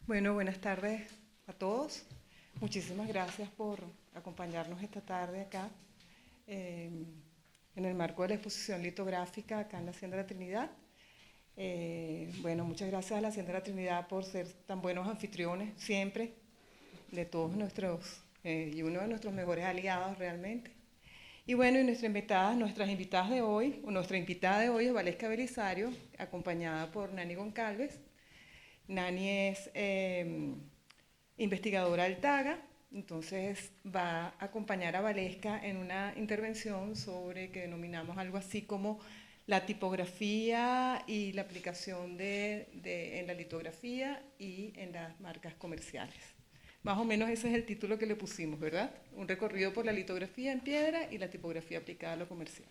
Bueno, buenas tardes a todos. Muchísimas gracias por acompañarnos esta tarde acá en el marco de la exposición litográfica acá en la Hacienda de la Trinidad. Bueno, muchas gracias a la Hacienda de la Trinidad por ser tan buenos anfitriones siempre de todos nuestros y uno de nuestros mejores aliados realmente. Y bueno, y nuestras invitadas de hoy, o nuestra invitada de hoy es Valesca Belisario, acompañada por Nani Goncalves. Nani es investigadora del TAGA, entonces va a acompañar a Valesca en una intervención sobre que denominamos algo así como la tipografía y la aplicación en la litografía y en las marcas comerciales. Más o menos ese es el título que le pusimos, ¿verdad? Un recorrido por la litografía en piedra y la tipografía aplicada a lo comercial.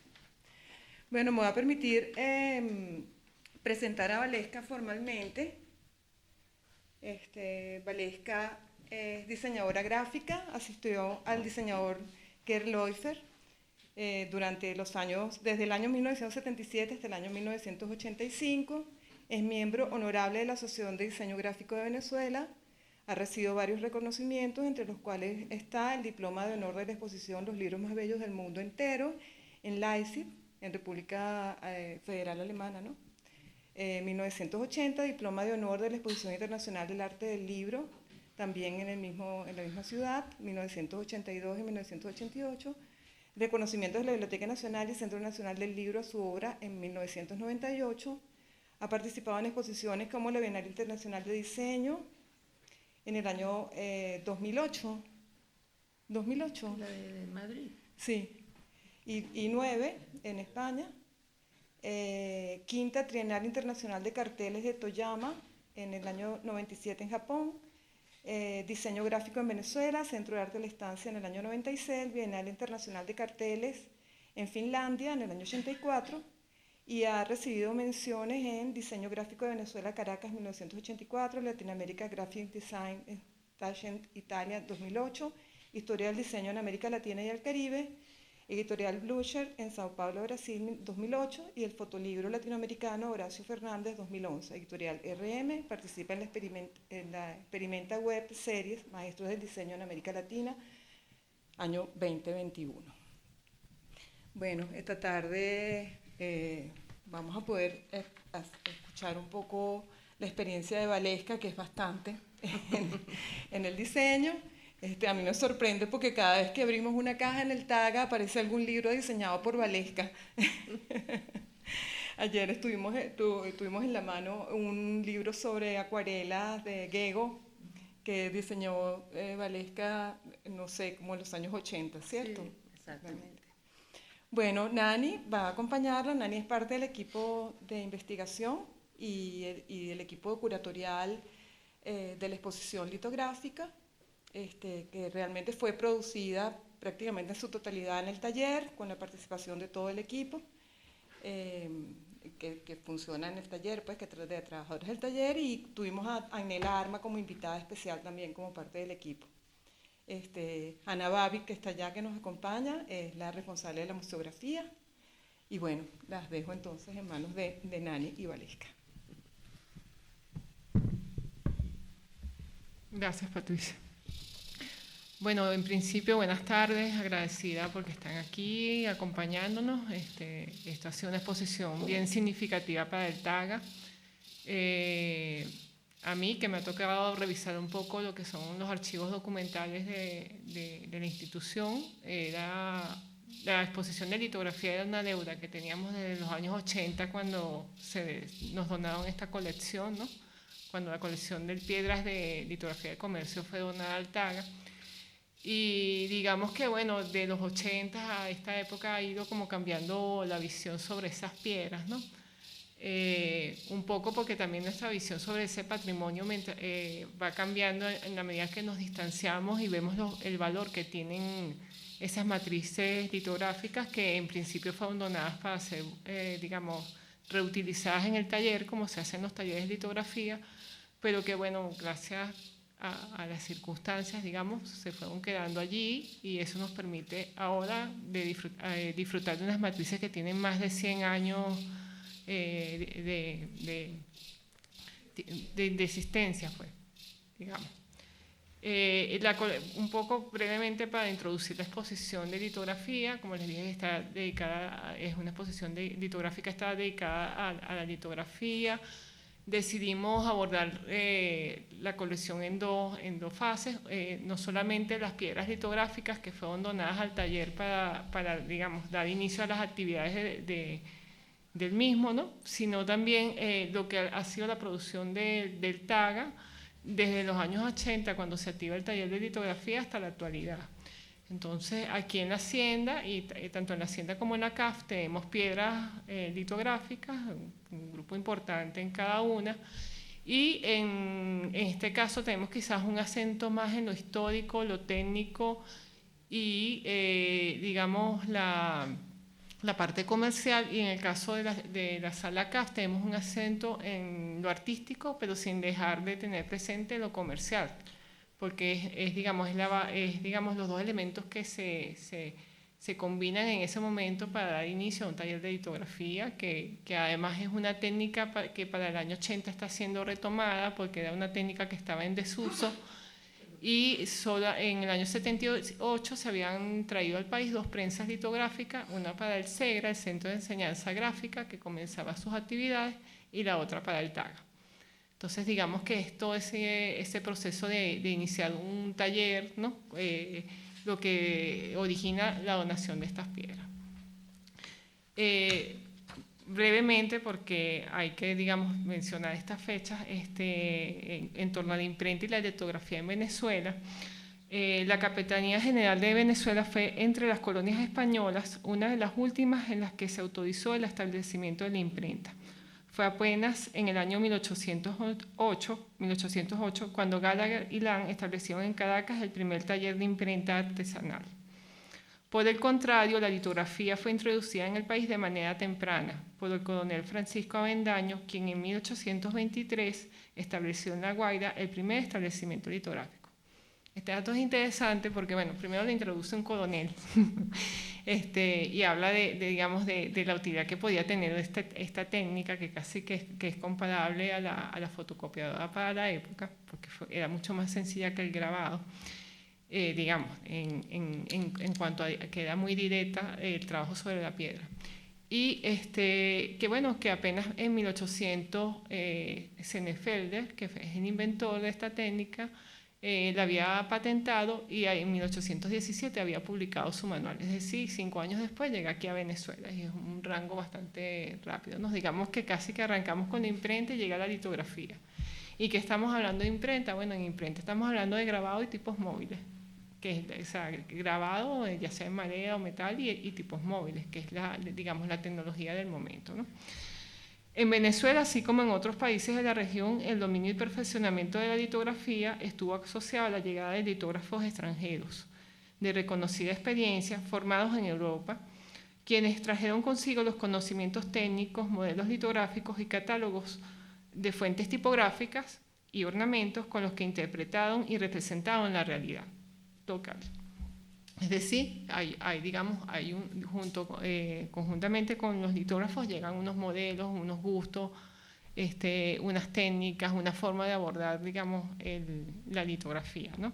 Bueno, me voy a permitir presentar a Valesca formalmente. Valesca es diseñadora gráfica, asistió al diseñador Gerd Leufer desde el año 1977 hasta el año 1985. Es miembro honorable de la Asociación de Diseño Gráfico de Venezuela. Ha recibido varios reconocimientos, entre los cuales está el diploma de honor de la exposición Los libros más bellos del mundo entero en Leipzig, en República Federal Alemana, ¿no? 1980, diploma de honor de la Exposición Internacional del Arte del Libro, también en la misma ciudad, 1982 y 1988. Reconocimientos de la Biblioteca Nacional y Centro Nacional del Libro a su obra en 1998. Ha participado en exposiciones como la Bienal Internacional de Diseño en el año 2008. ¿2008? La de Madrid. Sí. Y 9 en España. Quinta Trienal Internacional de Carteles de Toyama en el año 97 en Japón. Diseño gráfico en Venezuela, Centro de Arte de la Estancia en el año 96, Bienal Internacional de Carteles en Finlandia en el año 84, y ha recibido menciones en Diseño Gráfico de Venezuela, Caracas 1984, Latinoamérica Graphic Design Tashkent, Italia 2008, Historia del Diseño en América Latina y el Caribe, Editorial Blucher en Sao Paulo, Brasil 2008, y el fotolibro latinoamericano Horacio Fernández 2011, Editorial RM. Participa en la Experimenta Web Series Maestros del Diseño en América Latina, año 2021. Bueno, esta tarde vamos a poder escuchar un poco la experiencia de Valesca, que es bastante en el diseño. A mí me sorprende porque cada vez que abrimos una caja en el TAGA aparece algún libro diseñado por Valesca. Ayer tuvimos en la mano un libro sobre acuarelas de Gego que diseñó Valesca, no sé, como en los años 80, ¿cierto? Sí, exactamente. Bueno, Nani va a acompañarla. Nani es parte del equipo de investigación y del equipo curatorial de la exposición litográfica, que realmente fue producida prácticamente en su totalidad en el taller, con la participación de todo el equipo que funciona en el taller, pues, de trabajadores del taller, y tuvimos a Ainela Arma como invitada especial también como parte del equipo. Ana Babi, que está allá, que nos acompaña, es la responsable de la museografía, y bueno, las dejo entonces en manos de Nani y Valesca. Gracias, Patricia. Bueno, en principio, buenas tardes, agradecida porque están aquí acompañándonos. Esta ha sido una exposición bien significativa para el TAGA. A mí, que me ha tocado revisar un poco lo que son los archivos documentales de la institución, la exposición de litografía era una deuda que teníamos desde los años 80 cuando nos donaron esta colección, ¿no? Cuando la colección de piedras de litografía de comercio fue donada al TAGA. Y digamos que, bueno, de los 80 a esta época ha ido como cambiando la visión sobre esas piedras, ¿no? Un poco porque también nuestra visión sobre ese patrimonio va cambiando en la medida que nos distanciamos y vemos el valor que tienen esas matrices litográficas que en principio fueron donadas para ser, digamos, reutilizadas en el taller, como se hace en los talleres de litografía, pero que, bueno, gracias a las circunstancias, digamos, se fueron quedando allí, y eso nos permite ahora disfrutar de unas matrices que tienen más de 100 años de existencia, pues. digamos. Un poco brevemente para introducir la exposición de litografía, como les dije, es una exposición litográfica, está dedicada a la litografía. Decidimos abordar la colección en dos fases, no solamente las piedras litográficas que fueron donadas al taller para digamos, dar inicio a las actividades del mismo, ¿no? Sino también lo que ha sido la producción del TAGA desde los años 80, cuando se activa el taller de litografía, hasta la actualidad. Entonces, aquí en la Hacienda, y tanto en la Hacienda como en la CAF, tenemos piedras litográficas, un grupo importante en cada una, y en este caso tenemos quizás un acento más en lo histórico, lo técnico y, digamos, la parte comercial, y en el caso de la sala CAF tenemos un acento en lo artístico, pero sin dejar de tener presente lo comercial, porque es digamos, los dos elementos que se combinan en ese momento para dar inicio a un taller de litografía, que además es una técnica que para el año 80 está siendo retomada, porque era una técnica que estaba en desuso, y solo en el año 78 se habían traído al país dos prensas litográficas, una para el SEGRA, el Centro de Enseñanza Gráfica, que comenzaba sus actividades, y la otra para el TAGA. Entonces, digamos que es todo ese proceso de iniciar un taller, ¿no? Lo que origina la donación de estas piedras. Brevemente, porque hay que, digamos, mencionar estas fechas, en torno a la imprenta y la litografía en Venezuela. La Capitanía General de Venezuela fue, entre las colonias españolas, una de las últimas en las que se autorizó el establecimiento de la imprenta. Fue apenas en el año 1808 cuando Gallagher y Lang establecieron en Caracas el primer taller de imprenta artesanal. Por el contrario, la litografía fue introducida en el país de manera temprana por el coronel Francisco Avendaño, quien en 1823 estableció en La Guaira el primer establecimiento litográfico. Este dato es interesante porque, bueno, primero le introduce un coronel y habla digamos, de la utilidad que podía tener esta técnica, que casi que es comparable a la fotocopiadora para la época, porque era mucho más sencilla que el grabado. Digamos, en cuanto a que era muy directa el trabajo sobre la piedra. Y que bueno, que apenas en 1800 Senefelder, que es el inventor de esta técnica, la había patentado, y en 1817 había publicado su manual. Es decir, 5 años después llega aquí a Venezuela, y es un rango bastante rápido. Nos digamos que casi que arrancamos con la imprenta y llega la litografía. ¿Y qué estamos hablando de imprenta? Bueno, en imprenta estamos hablando de grabado y tipos móviles, que es, o sea, grabado ya sea en madera o metal, y tipos móviles, que es digamos, la tecnología del momento, ¿no? En Venezuela, así como en otros países de la región, el dominio y perfeccionamiento de la litografía estuvo asociado a la llegada de litógrafos extranjeros de reconocida experiencia, formados en Europa, quienes trajeron consigo los conocimientos técnicos, modelos litográficos y catálogos de fuentes tipográficas y ornamentos con los que interpretaron y representaron la realidad local. Es decir, conjuntamente con los litógrafos llegan unos modelos, unos gustos, unas técnicas, una forma de abordar, digamos, la litografía, ¿no?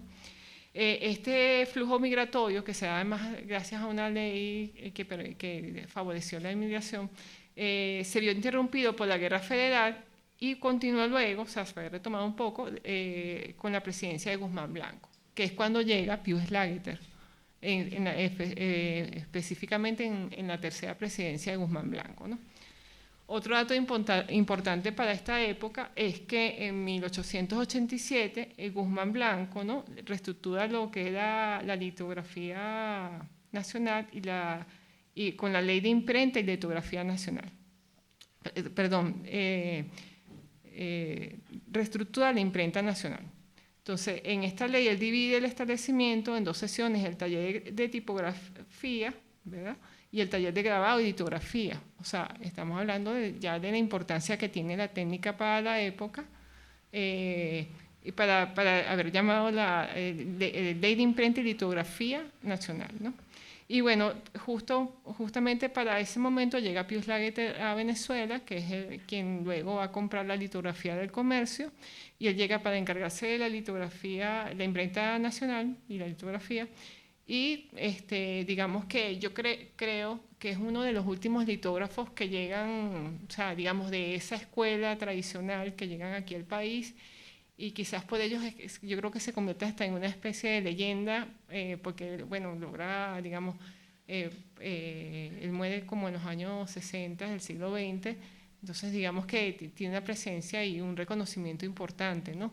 Este flujo migratorio, que se da además gracias a una ley que favoreció la inmigración, se vio interrumpido por la Guerra Federal y continuó luego, o sea, se fue retomado un poco, con la presidencia de Guzmán Blanco, que es cuando llega Pius Laguerre, específicamente en la tercera presidencia de Guzmán Blanco, ¿no? Otro dato importante para esta época es que en 1887 Guzmán Blanco, ¿no?, reestructura lo que era la litografía nacional y con la ley de imprenta y litografía nacional. Reestructura la imprenta nacional. Entonces, en esta ley él divide el establecimiento en dos sesiones: el taller de tipografía, ¿verdad?, y el taller de grabado y litografía. O sea, estamos hablando ya de la importancia que tiene la técnica para la época, y para haber llamado la ley de imprenta y litografía nacional, ¿no? Y bueno, justamente para ese momento llega Pius Lagerter a Venezuela, que es quien luego va a comprar la litografía del comercio, y él llega para encargarse de la litografía, la imprenta nacional y la litografía, y digamos que yo creo que es uno de los últimos litógrafos que llegan, o sea, digamos, de esa escuela tradicional que llegan aquí al país, y quizás por ellos yo creo que se convierte hasta en una especie de leyenda, porque, bueno, logra, digamos, él muere como en los años 60 del siglo XX, entonces digamos que tiene una presencia y un reconocimiento importante, ¿no?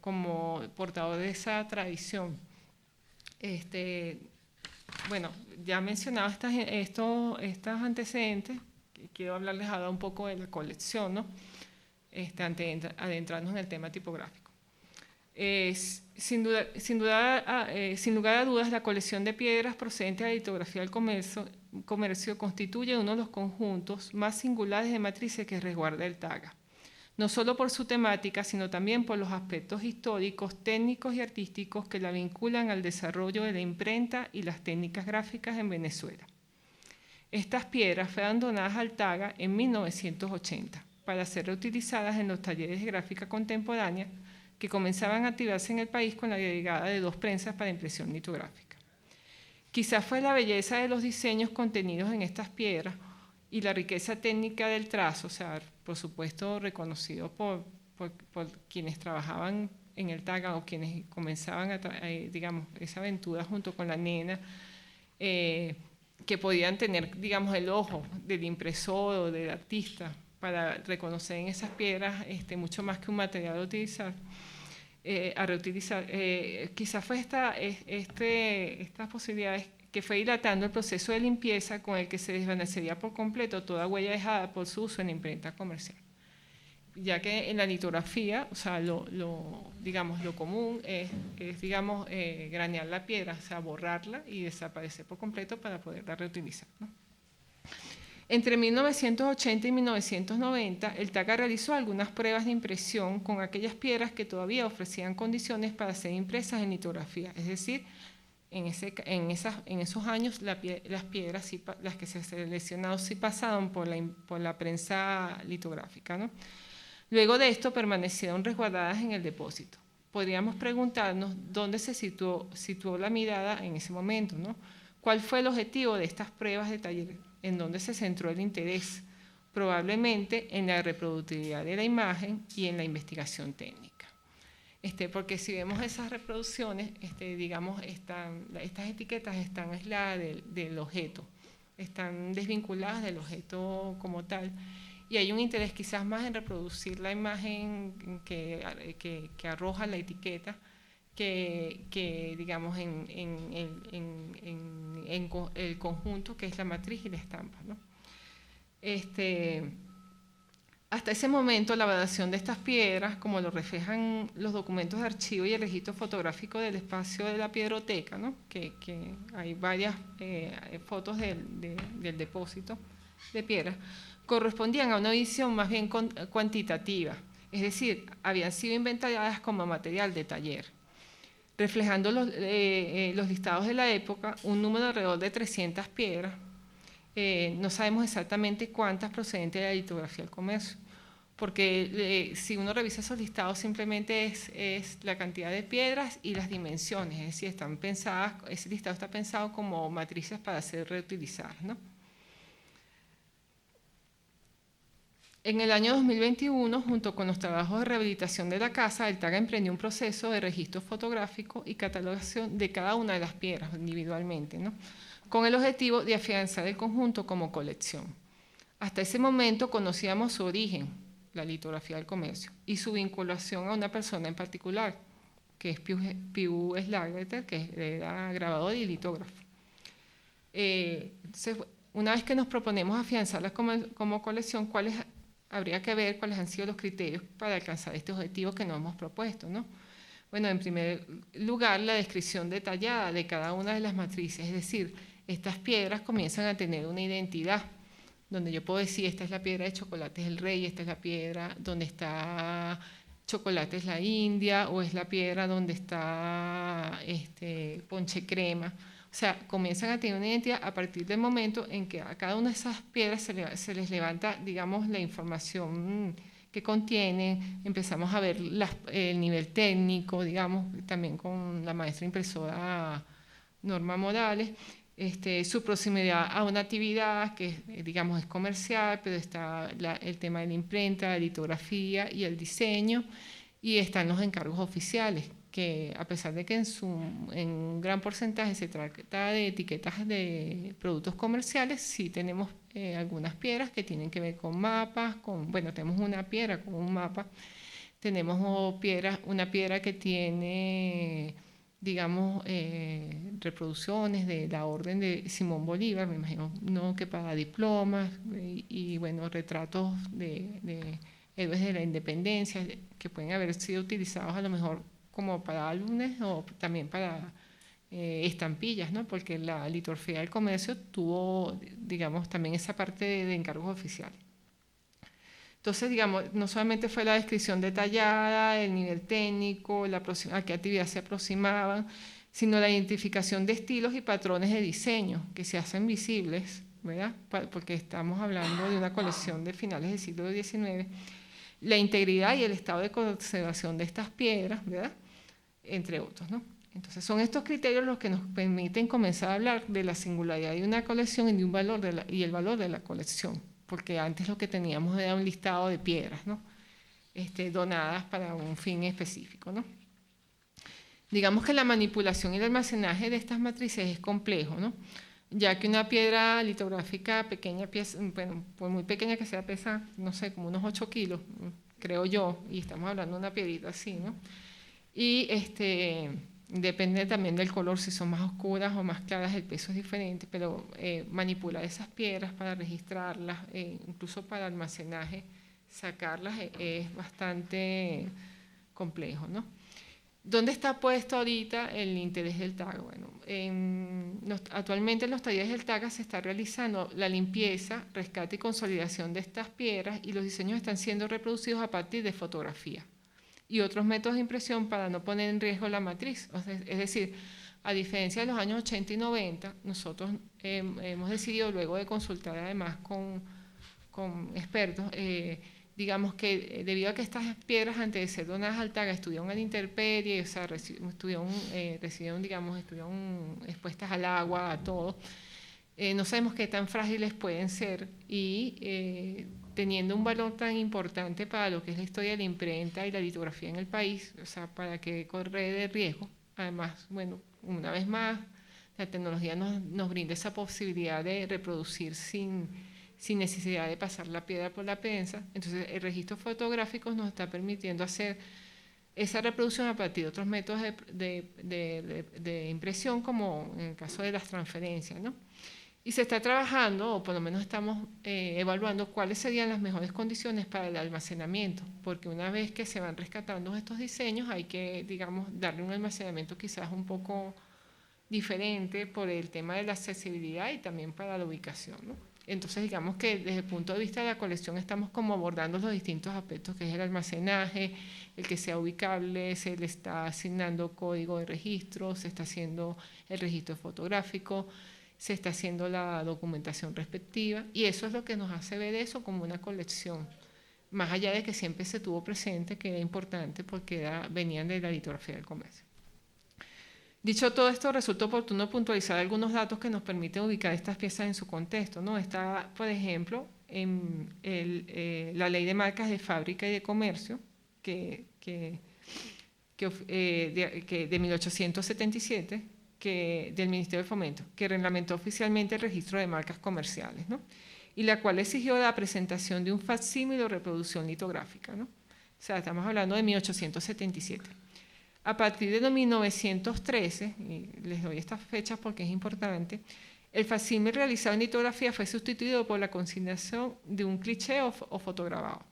Como portador de esa tradición. Bueno, ya mencionaba estos antecedentes, quiero hablarles ahora un poco de la colección, ¿no? Antes de adentrarnos en el tema tipográfico. Sin lugar a dudas, la colección de piedras procedente de la litografía del comercio constituye uno de los conjuntos más singulares de matrices que resguarda el TAGA, no solo por su temática, sino también por los aspectos históricos, técnicos y artísticos que la vinculan al desarrollo de la imprenta y las técnicas gráficas en Venezuela. Estas piedras fueron donadas al TAGA en 1980 para ser reutilizadas en los talleres de gráfica contemporánea que comenzaban a activarse en el país con la llegada de 2 prensas para impresión litográfica. Quizás fue la belleza de los diseños contenidos en estas piedras y la riqueza técnica del trazo, o sea, por supuesto reconocido por quienes trabajaban en el TAGA o quienes comenzaban digamos, esa aventura junto con la nena, que podían tener, digamos, el ojo del impresor o del artista para reconocer en esas piedras mucho más que un material a utilizar, a reutilizar. Quizás fue estas posibilidades que fue dilatando el proceso de limpieza con el que se desvanecería por completo toda huella dejada por su uso en la imprenta comercial. Ya que en la litografía, o sea, digamos, lo común es digamos, granear la piedra, o sea, borrarla y desaparecer por completo para poderla reutilizar, ¿no? Entre 1980 y 1990, el TAGA realizó algunas pruebas de impresión con aquellas piedras que todavía ofrecían condiciones para ser impresas en litografía, es decir, en esos años las piedras, las que se seleccionaron, sí pasaron por la prensa litográfica, ¿no? Luego de esto permanecieron resguardadas en el depósito. Podríamos preguntarnos dónde se situó la mirada en ese momento, ¿no? ¿Cuál fue el objetivo de estas pruebas de taller? ¿En dónde se centró el interés? Probablemente en la reproductibilidad de la imagen y en la investigación técnica. Porque si vemos esas reproducciones, digamos, estas etiquetas están aisladas del objeto, están desvinculadas del objeto como tal, y hay un interés quizás más en reproducir la imagen que arroja la etiqueta que digamos, en el conjunto que es la matriz y la estampa, ¿no? Hasta ese momento, la valoración de estas piedras, como lo reflejan los documentos de archivo y el registro fotográfico del espacio de la piedroteca, ¿no? que hay varias fotos del depósito de piedras, correspondían a una visión más bien cuantitativa, es decir, habían sido inventariadas como material de taller, reflejando los listados de la época, un número alrededor de 300 piedras. No sabemos exactamente cuántas procedentes de la litografía del comercio, porque si uno revisa esos listados simplemente es la cantidad de piedras y las dimensiones, es decir, están pensadas, ese listado está pensado como matrices para ser reutilizadas, ¿no? En el año 2021, junto con los trabajos de rehabilitación de la casa, el TAGA emprendió un proceso de registro fotográfico y catalogación de cada una de las piedras individualmente, ¿no? Con el objetivo de afianzar el conjunto como colección. Hasta ese momento conocíamos su origen, la litografía del comercio, y su vinculación a una persona en particular, que es Pius Lagerter, que era grabador y litógrafo. Una vez que nos proponemos afianzarla como colección, habría que ver cuáles han sido los criterios para alcanzar este objetivo que nos hemos propuesto, ¿no? Bueno, en primer lugar, la descripción detallada de cada una de las matrices, es decir, estas piedras comienzan a tener una identidad, donde yo puedo decir, esta es la piedra de Chocolate es el Rey, esta es la piedra donde está Chocolate es la India, o es la piedra donde está Ponche Crema. O sea, comienzan a tener una identidad a partir del momento en que a cada una de esas piedras se les levanta, digamos, la información que contienen, empezamos a ver el nivel técnico, digamos, también con la maestra impresora Norma Morales, su proximidad a una actividad que, digamos, es comercial, pero está el tema de la imprenta, la litografía y el diseño, y están los encargos oficiales, que a pesar de que en un gran porcentaje se trata de etiquetas de productos comerciales, sí tenemos algunas piedras que tienen que ver con mapas, bueno, tenemos una piedra con un mapa, tenemos una piedra que tiene, digamos, reproducciones de la orden de Simón Bolívar, me imagino, no, que para diplomas, y bueno, retratos de héroes de la independencia, que pueden haber sido utilizados a lo mejor como para álbumes o también para estampillas, ¿no? Porque la litografía del comercio tuvo, digamos, también esa parte de encargos oficiales. Entonces, digamos, no solamente fue la descripción detallada, el nivel técnico, a qué actividad se aproximaban, sino la identificación de estilos y patrones de diseño que se hacen visibles, ¿verdad? Porque estamos hablando de una colección de finales del siglo XIX, la integridad y el estado de conservación de estas piedras, ¿verdad? Entre otros, ¿no? Entonces, son estos criterios los que nos permiten comenzar a hablar de la singularidad de una colección y de un valor y el valor de la colección, porque antes lo que teníamos era un listado de piedras, ¿no? Donadas para un fin específico, ¿no? Digamos que la manipulación y el almacenaje de estas matrices es complejo, ¿no? Ya que una piedra litográfica pequeña, bueno, por muy pequeña que sea, pesa, no sé, como unos 8 kilos, creo yo, y estamos hablando de una piedrita así, ¿no? Y depende también del color, si son más oscuras o más claras, el peso es diferente, pero manipular esas piedras para registrarlas, incluso para almacenaje, sacarlas es bastante complejo, ¿no? ¿Dónde está puesto ahorita el interés del TACA? Bueno, actualmente en los talleres del TACA se está realizando la limpieza, rescate y consolidación de estas piedras, y los diseños están siendo reproducidos a partir de fotografía y otros métodos de impresión para no poner en riesgo la matriz. O sea, es decir, a diferencia de los años 80 y 90, nosotros hemos decidido, luego de consultar además con expertos, digamos que debido a que estas piedras, antes de ser donadas al TACA, estuvieron a la intemperie, o sea, estuvieron expuestas al agua, a todo, no sabemos qué tan frágiles pueden ser, y teniendo un valor tan importante para lo que es la historia de la imprenta y la litografía en el país, o sea, para que corre de riesgo. Además, bueno, una vez más, la tecnología nos brinda esa posibilidad de reproducir sin necesidad de pasar la piedra por la prensa. Entonces, el registro fotográfico nos está permitiendo hacer esa reproducción a partir de otros métodos de impresión, como en el caso de las transferencias, ¿no? Y se está trabajando, o por lo menos estamos evaluando cuáles serían las mejores condiciones para el almacenamiento, porque una vez que se van rescatando estos diseños, hay que, digamos, darle un almacenamiento quizás un poco diferente por el tema de la accesibilidad y también para la ubicación, ¿no? Entonces, digamos que desde el punto de vista de la colección estamos como abordando los distintos aspectos, que es el almacenaje, el que sea ubicable, se le está asignando código de registro, se está haciendo el registro fotográfico, se está haciendo la documentación respectiva, y eso es lo que nos hace ver eso como una colección, más allá de que siempre se tuvo presente que era importante porque venían de la litografía del comercio. Dicho todo esto, resulta oportuno puntualizar algunos datos que nos permiten ubicar estas piezas en su contexto, ¿no? Está, por ejemplo, en la Ley de Marcas de Fábrica y de Comercio, de 1877, del Ministerio de Fomento, que reglamentó oficialmente el registro de marcas comerciales, ¿no? Y la cual exigió la presentación de un facsímil o reproducción litográfica, ¿no? O sea, estamos hablando de 1877. A partir de 1913, y les doy estas fechas porque es importante, el facsímil realizado en litografía fue sustituido por la consignación de un cliché o fotograbado,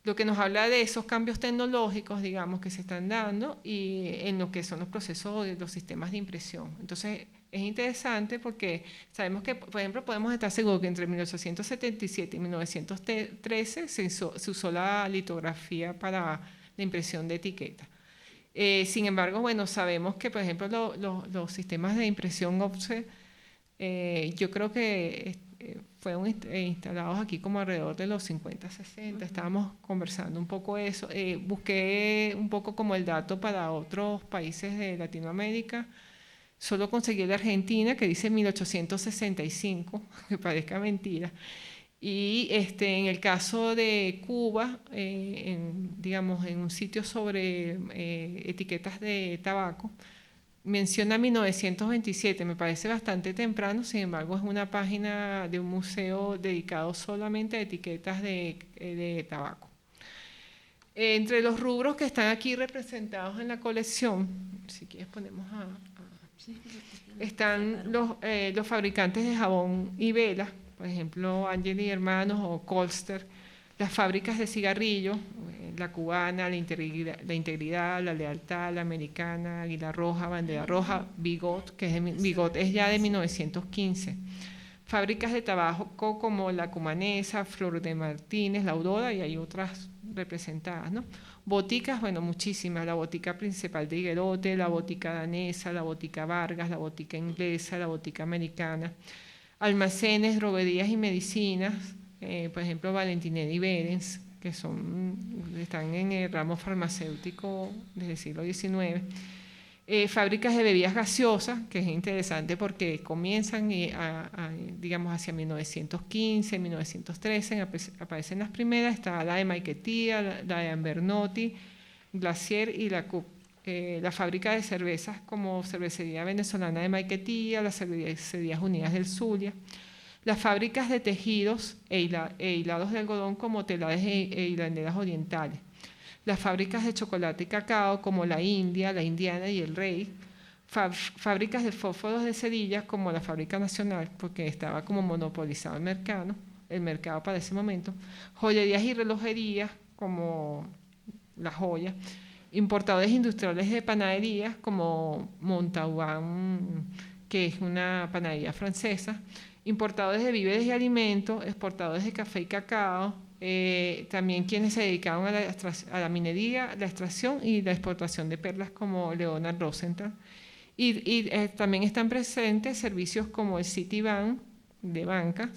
lo que nos habla de esos cambios tecnológicos, digamos, que se están dando y en lo que son los procesos de los sistemas de impresión. Entonces, es interesante porque sabemos que, por ejemplo, podemos estar seguros que entre 1877 y 1913 se usó la litografía para la impresión de etiquetas. Sin embargo, bueno, sabemos que, por ejemplo, los sistemas de impresión offset, yo creo que fueron instalados aquí como alrededor de los 50, 60. Estábamos conversando un poco eso. Busqué un poco como el dato para otros países de Latinoamérica. Solo conseguí la Argentina, que dice 1865, que parezca mentira. Y en el caso de Cuba, digamos, en un sitio sobre etiquetas de tabaco, menciona 1927, me parece bastante temprano, sin embargo es una página de un museo dedicado solamente a etiquetas de tabaco. Entre los rubros que están aquí representados en la colección, si quieres ponemos están los fabricantes de jabón y velas, por ejemplo, Angel y Hermanos o Colster, las fábricas de cigarrillos, la cubana, la integridad, la lealtad, la americana, Águila Roja, Bandera Roja, Bigot, Bigot es ya de 1915. Fábricas de tabaco como la Cumanesa, Flor de Martínez, la Aurora, y hay otras representadas, ¿no? Boticas, bueno, muchísimas, la botica principal de Higuerote, la botica danesa, la botica Vargas, la botica inglesa, la botica americana, almacenes, droguerías y medicinas, por ejemplo, Valentinelli y Berens, que están en el ramo farmacéutico desde el siglo XIX. Fábricas de bebidas gaseosas, que es interesante porque comienzan, digamos, hacia 1915, 1913, aparecen las primeras, está la de Maiquetía, la de Ambernotti, Glacier y la CUP. La fábrica de cervezas como Cervecería Venezolana de Maiquetía, las Cervecerías Unidas del Zulia, las fábricas de tejidos e hilados de algodón como Telares e Hilanderas Orientales, las fábricas de chocolate y cacao como la India, la Indiana y el Rey, fábricas de fósforos de cerillas como la Fábrica Nacional, porque estaba como monopolizado el mercado para ese momento, joyerías y relojerías como La Joya, importadores industriales de panaderías como Montauban, que es una panadería francesa, importadores de víveres y alimentos, exportadores de café y cacao, también quienes se dedicaban a la minería, la extracción y la exportación de perlas como Leonard Rosenthal. Y también están presentes servicios como el Citibank de banca,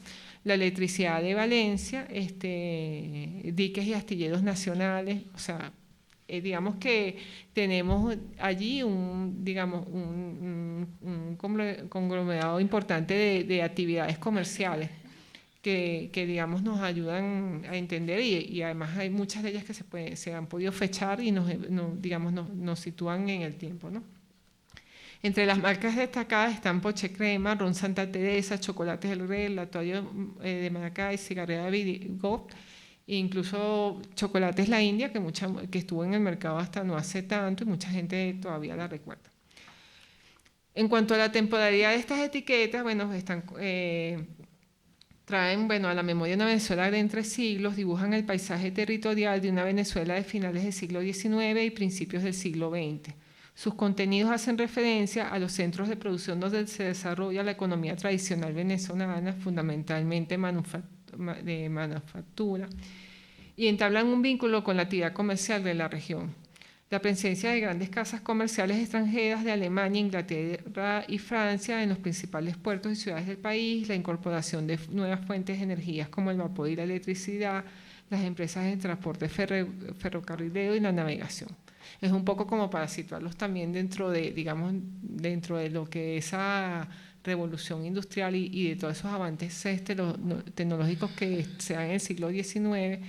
la electricidad de Valencia, diques y astilleros nacionales, o sea, digamos que tenemos allí un conglomerado importante de actividades comerciales que digamos nos ayudan a entender y además hay muchas de ellas que se han podido fechar y nos sitúan en el tiempo, ¿no? Entre las marcas destacadas están Poche Crema, Ron Santa Teresa, Chocolates del Rey, Laboratorio de Maracay, Cigarrera de Bigot, e incluso Chocolates La India, que estuvo en el mercado hasta no hace tanto y mucha gente todavía la recuerda. En cuanto a la temporalidad de estas etiquetas, bueno, traen a la memoria una Venezuela de entre siglos, dibujan el paisaje territorial de una Venezuela de finales del siglo XIX y principios del siglo XX. Sus contenidos hacen referencia a los centros de producción donde se desarrolla la economía tradicional venezolana, fundamentalmente de manufactura, y entablan un vínculo con la actividad comercial de la región. La presencia de grandes casas comerciales extranjeras de Alemania, Inglaterra y Francia en los principales puertos y ciudades del país, la incorporación de nuevas fuentes de energías como el vapor y la electricidad, las empresas de transporte ferrocarrilero y la navegación. Es un poco como para situarlos también dentro de lo que esa revolución industrial y de todos esos avances tecnológicos que se dan en el siglo XIX,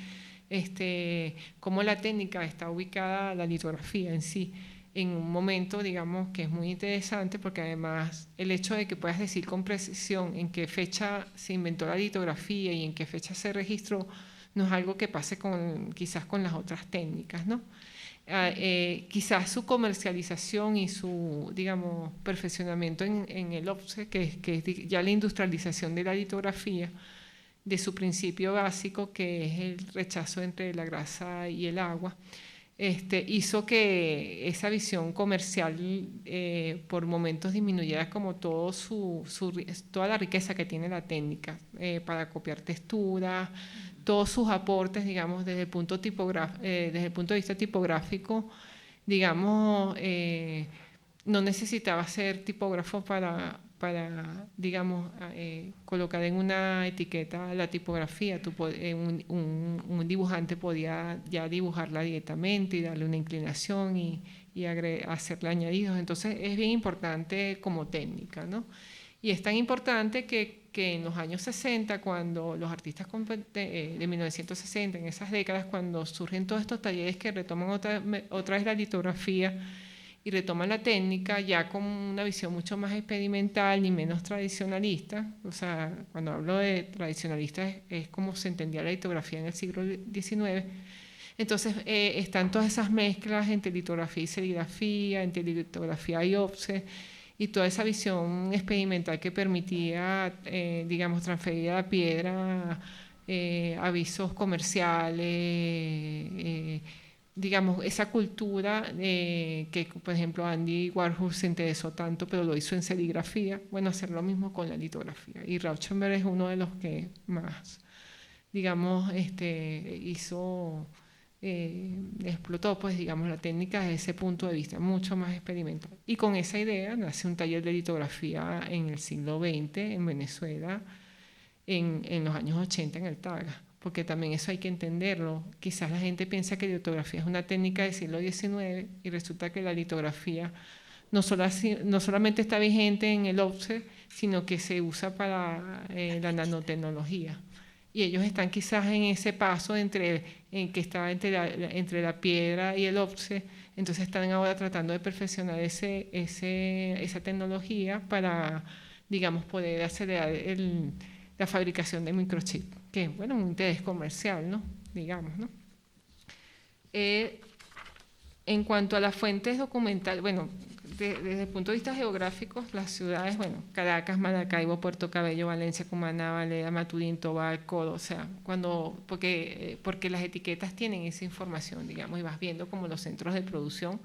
cómo la técnica está ubicada, la litografía en sí, en un momento, digamos, que es muy interesante porque además el hecho de que puedas decir con precisión en qué fecha se inventó la litografía y en qué fecha se registró, no es algo que pase quizás con las otras técnicas, ¿no? Quizás su comercialización y su, digamos, perfeccionamiento en el offset, que es ya la industrialización de la litografía, de su principio básico, que es el rechazo entre la grasa y el agua, hizo que esa visión comercial por momentos disminuyera como toda la riqueza que tiene la técnica para copiar texturas, todos sus aportes, digamos, desde el punto de vista tipográfico, digamos, no necesitaba ser tipógrafo para digamos, colocar en una etiqueta la tipografía. Un dibujante podía ya dibujarla directamente y darle una inclinación y hacerle añadidos. Entonces es bien importante como técnica, ¿no? Y es tan importante que en los años 60, cuando los artistas de 1960, en esas décadas, cuando surgen todos estos talleres que retoman otra vez la litografía y retoman la técnica ya con una visión mucho más experimental y menos tradicionalista. O sea, cuando hablo de tradicionalista es como se entendía la litografía en el siglo XIX. Entonces están todas esas mezclas entre litografía y serigrafía, entre litografía y offset, y toda esa visión experimental que permitía, digamos, transferir a la piedra avisos comerciales, digamos, esa cultura que, por ejemplo, Andy Warhol se interesó tanto, pero lo hizo en serigrafía. Bueno, hacer lo mismo con la litografía. Y Rauschenberg es uno de los que más, digamos, hizo, explotó, pues, digamos, la técnica desde ese punto de vista, mucho más experimental. Y con esa idea nace un taller de litografía en el siglo XX en Venezuela, en los años 80 en el TAGA, porque también eso hay que entenderlo. Quizás la gente piensa que la litografía es una técnica del siglo XIX y resulta que la litografía no solamente está vigente en el offset, sino que se usa para la nanotecnología. Y ellos están quizás en ese paso en que está entre la piedra y el offset. Entonces están ahora tratando de perfeccionar esa tecnología para, digamos, poder acelerar la fabricación de microchips, que es, bueno, un interés comercial, ¿no? Digamos, ¿no? En cuanto a las fuentes documentales, bueno, desde el punto de vista geográfico, las ciudades, bueno, Caracas, Maracaibo, Puerto Cabello, Valencia, Cumaná, Valera, Maturín, Tobar, Coro, o sea, porque las etiquetas tienen esa información, digamos, y vas viendo como los centros de producción,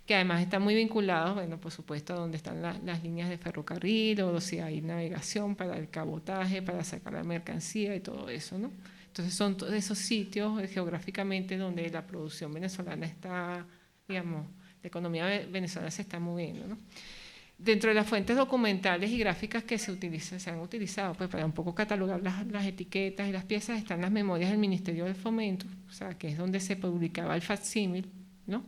que además están muy vinculados, bueno, por supuesto, a donde están las líneas de ferrocarril, o si hay navegación para el cabotaje, para sacar la mercancía y todo eso, ¿no? Entonces son todos esos sitios geográficamente donde la producción venezolana está, digamos, la economía venezolana se está moviendo, ¿no? Dentro de las fuentes documentales y gráficas que se han utilizado pues, para un poco catalogar las etiquetas y las piezas, están las memorias del Ministerio del Fomento, o sea, que es donde se publicaba el facsímil, ¿no?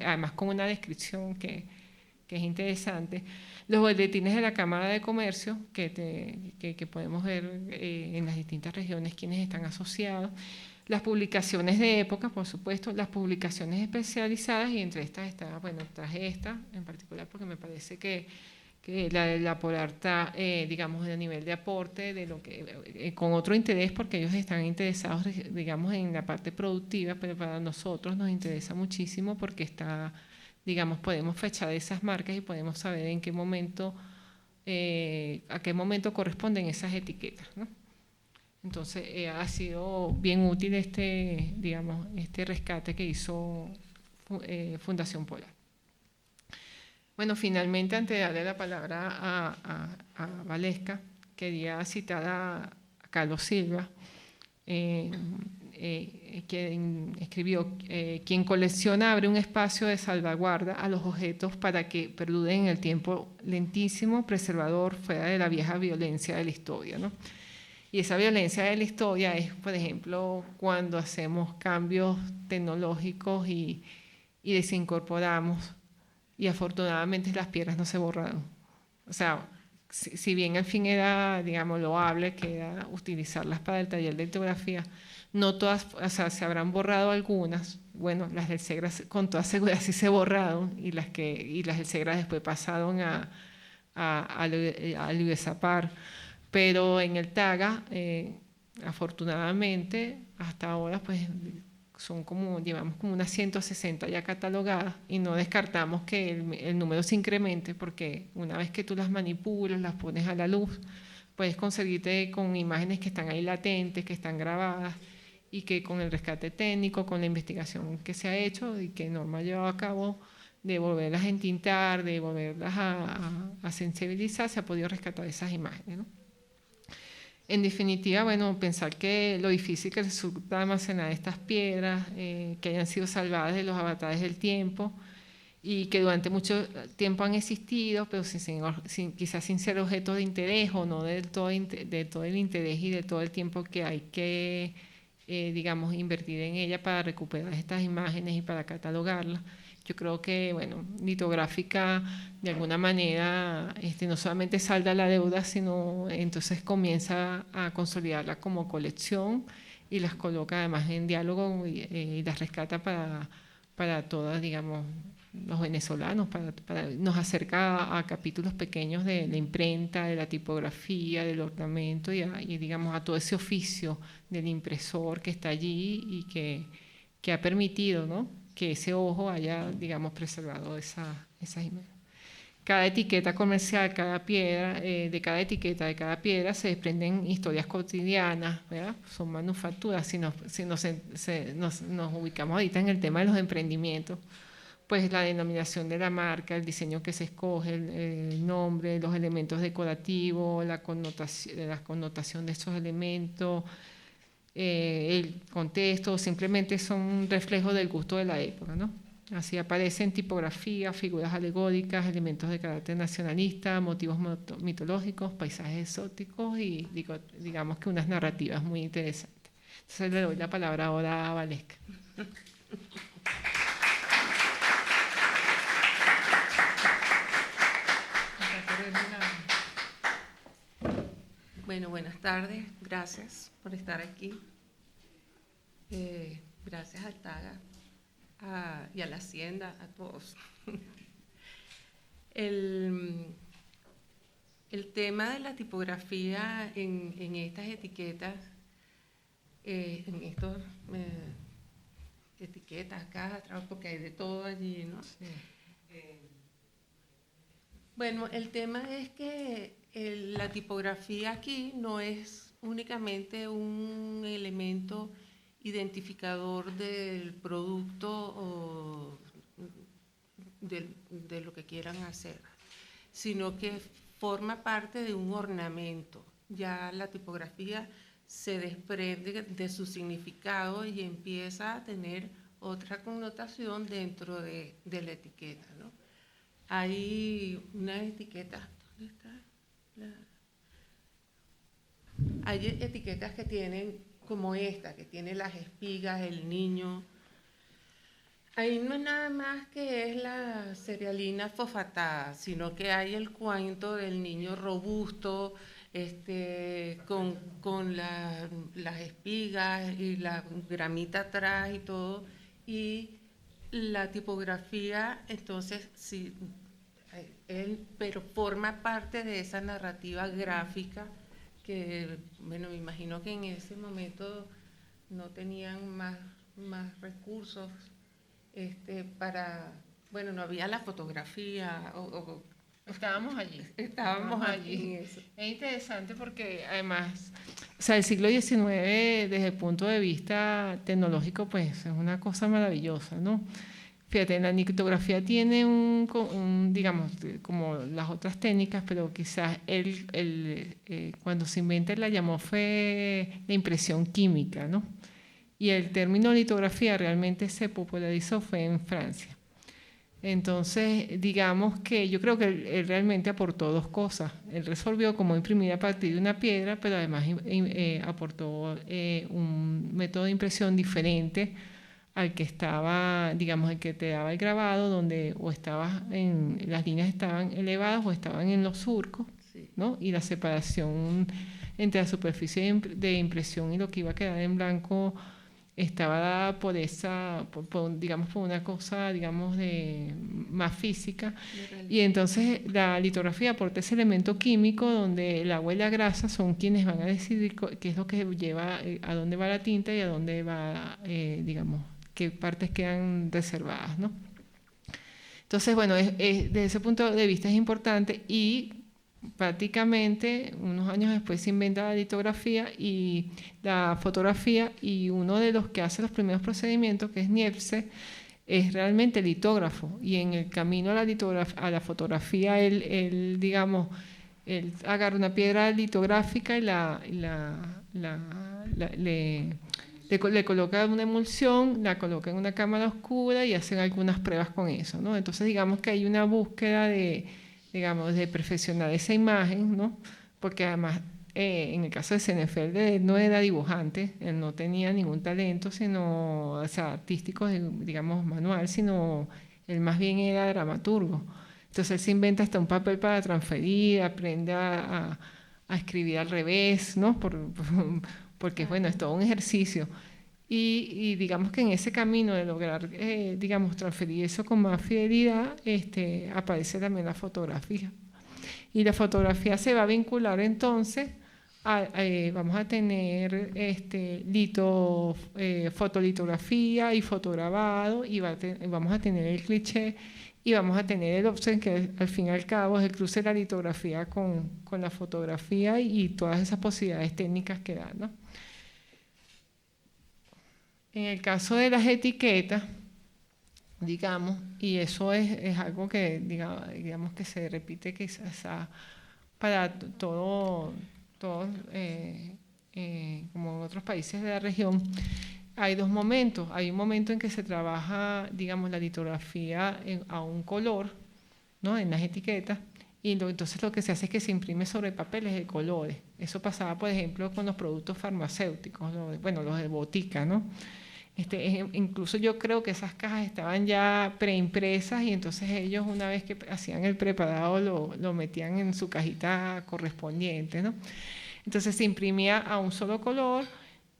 Además con una descripción que es interesante. Los boletines de la Cámara de Comercio, que podemos ver en las distintas regiones quienes están asociados. Las publicaciones de época, por supuesto, las publicaciones especializadas, y entre estas está, bueno, traje esta en particular porque me parece que la Polarta, digamos, a nivel de aporte, de lo que con otro interés, porque ellos están interesados, digamos, en la parte productiva, pero para nosotros nos interesa muchísimo porque está, digamos, podemos fechar esas marcas y podemos saber en qué momento, a qué momento corresponden esas etiquetas, ¿no? Entonces ha sido bien útil digamos, este rescate que hizo Fundación Polar. Bueno, finalmente, antes de darle la palabra a Valesca, quería citar a Carlos Silva, quien escribió: quien colecciona abre un espacio de salvaguarda a los objetos para que perduren en el tiempo lentísimo, preservador, fuera de la vieja violencia de la historia, ¿no? Y esa violencia de la historia es, por ejemplo, cuando hacemos cambios tecnológicos y desincorporamos, y afortunadamente las piedras no se borraron. O sea, si bien al fin era, digamos, loable, que era utilizarlas para el taller de litografía, no todas, o sea, se habrán borrado algunas. Bueno, las del Segra con toda seguridad sí se borraron, y las del Segra después pasaron al USAPAR. Pero en el TAGA, afortunadamente, hasta ahora, pues llevamos como unas 160 ya catalogadas, y no descartamos que el número se incremente, porque una vez que tú las manipulas, las pones a la luz, puedes conseguirte con imágenes que están ahí latentes, que están grabadas, y que con el rescate técnico, con la investigación que se ha hecho y que Norma ha llevado a cabo, de volverlas a entintar, de volverlas a sensibilizar, se ha podido rescatar esas imágenes, ¿no? En definitiva, bueno, pensar que lo difícil que resulta almacenar estas piedras, que hayan sido salvadas de los avatares del tiempo y que durante mucho tiempo han existido, pero quizás sin ser objeto de interés o no de todo el interés y de todo el tiempo que hay que, digamos, invertir en ella para recuperar estas imágenes y para catalogarlas. Yo creo que, bueno, Litográfica de alguna manera no solamente salda la deuda, sino entonces comienza a consolidarla como colección y las coloca además en diálogo y las rescata para todas, digamos, los venezolanos, nos acerca a capítulos pequeños de la imprenta, de la tipografía, del ornamento y digamos a todo ese oficio del impresor que está allí y que ha permitido, ¿no?, que ese ojo haya, digamos, preservado esas imágenes. Cada etiqueta comercial, cada piedra, de cada etiqueta, de cada piedra se desprenden historias cotidianas, ¿verdad? Son manufacturas. Si nos ubicamos ahorita en el tema de los emprendimientos, pues la denominación de la marca, el diseño que se escoge, el nombre, los elementos decorativos, la connotación de esos elementos, el contexto, simplemente son un reflejo del gusto de la época, ¿no? Así aparecen tipografías, figuras alegóricas, elementos de carácter nacionalista, motivos mitológicos, paisajes exóticos y digamos que unas narrativas muy interesantes. Entonces le doy la palabra ahora a Valesca. Bueno, buenas tardes, gracias por estar aquí. Gracias al TAGA y a la Hacienda, a todos. El tema de la tipografía en estas etiquetas, en estas etiquetas, cajas, porque hay de todo allí, ¿no? Sí. Bueno, el tema es que la tipografía aquí no es únicamente un elemento identificador del producto o de lo que quieran hacer, sino que forma parte de un ornamento. Ya la tipografía se desprende de su significado y empieza a tener otra connotación dentro de la etiqueta, ¿no? Hay unas etiquetas, ¿dónde está? Hay etiquetas que tienen, como esta, que tiene las espigas, el niño. Ahí no es nada más que es la cerealina fosfatada, sino que hay el cuento del niño robusto, con las espigas y la gramita atrás y todo. Y la tipografía, entonces, sí, pero forma parte de esa narrativa gráfica que, bueno, me imagino que en ese momento no tenían más recursos bueno, no había la fotografía Estábamos allí. Estábamos allí. Eso. Es interesante porque además, o sea, el siglo XIX desde el punto de vista tecnológico, pues es una cosa maravillosa, ¿no? Fíjate, la litografía tiene digamos, como las otras técnicas, pero quizás cuando se inventa la llamó fue la impresión química, ¿no? Y el término litografía realmente se popularizó fue en Francia. Entonces, digamos que yo creo que él realmente aportó dos cosas. Él resolvió cómo imprimir a partir de una piedra, pero además aportó un método de impresión diferente al que estaba, digamos, el que te daba el grabado, donde o las líneas estaban elevadas o estaban en los surcos, sí, ¿no? Y la separación entre la superficie de impresión y lo que iba a quedar en blanco estaba dada por una cosa, digamos, más física. Y entonces la litografía aporta ese elemento químico donde el agua y la grasa son quienes van a decidir qué es lo que lleva, a dónde va la tinta y a dónde va, digamos, qué partes quedan reservadas, ¿no? Entonces, bueno, desde ese punto de vista es importante y prácticamente unos años después se inventa la litografía y la fotografía y uno de los que hace los primeros procedimientos, que es Niepce, es realmente litógrafo y en el camino a la fotografía él digamos, él agarra una piedra litográfica y le coloca una emulsión, la coloca en una cámara oscura y hacen algunas pruebas con eso, ¿no? Entonces, digamos que hay una búsqueda de perfeccionar esa imagen, ¿no? Porque además, en el caso de Senefeld, él no era dibujante, él no tenía ningún talento, sino, o sea, artístico, digamos, manual, sino él más bien era dramaturgo. Entonces, él se inventa hasta un papel para transferir, aprende a escribir al revés, ¿no? Porque, bueno, es todo un ejercicio. Y digamos que en ese camino de lograr, digamos, transferir eso con más fidelidad, aparece también la fotografía. Y la fotografía se va a vincular entonces, vamos a tener fotolitografía y fotograbado, y vamos a tener el cliché, y vamos a tener el offset, que al fin y al cabo es el cruce de la litografía con la fotografía y todas esas posibilidades técnicas que dan, ¿no? En el caso de las etiquetas, digamos, y eso es algo que digamos que se repite quizás para todos como en otros países de la región, hay dos momentos. Hay un momento en que se trabaja, digamos, la litografía a un color, ¿no? En las etiquetas, y entonces lo que se hace es que se imprime sobre papeles de colores. Eso pasaba, por ejemplo, con los productos farmacéuticos, los de botica, ¿no? Incluso yo creo que esas cajas estaban ya preimpresas y entonces ellos, una vez que hacían el preparado, lo metían en su cajita correspondiente, ¿no? Entonces se imprimía a un solo color,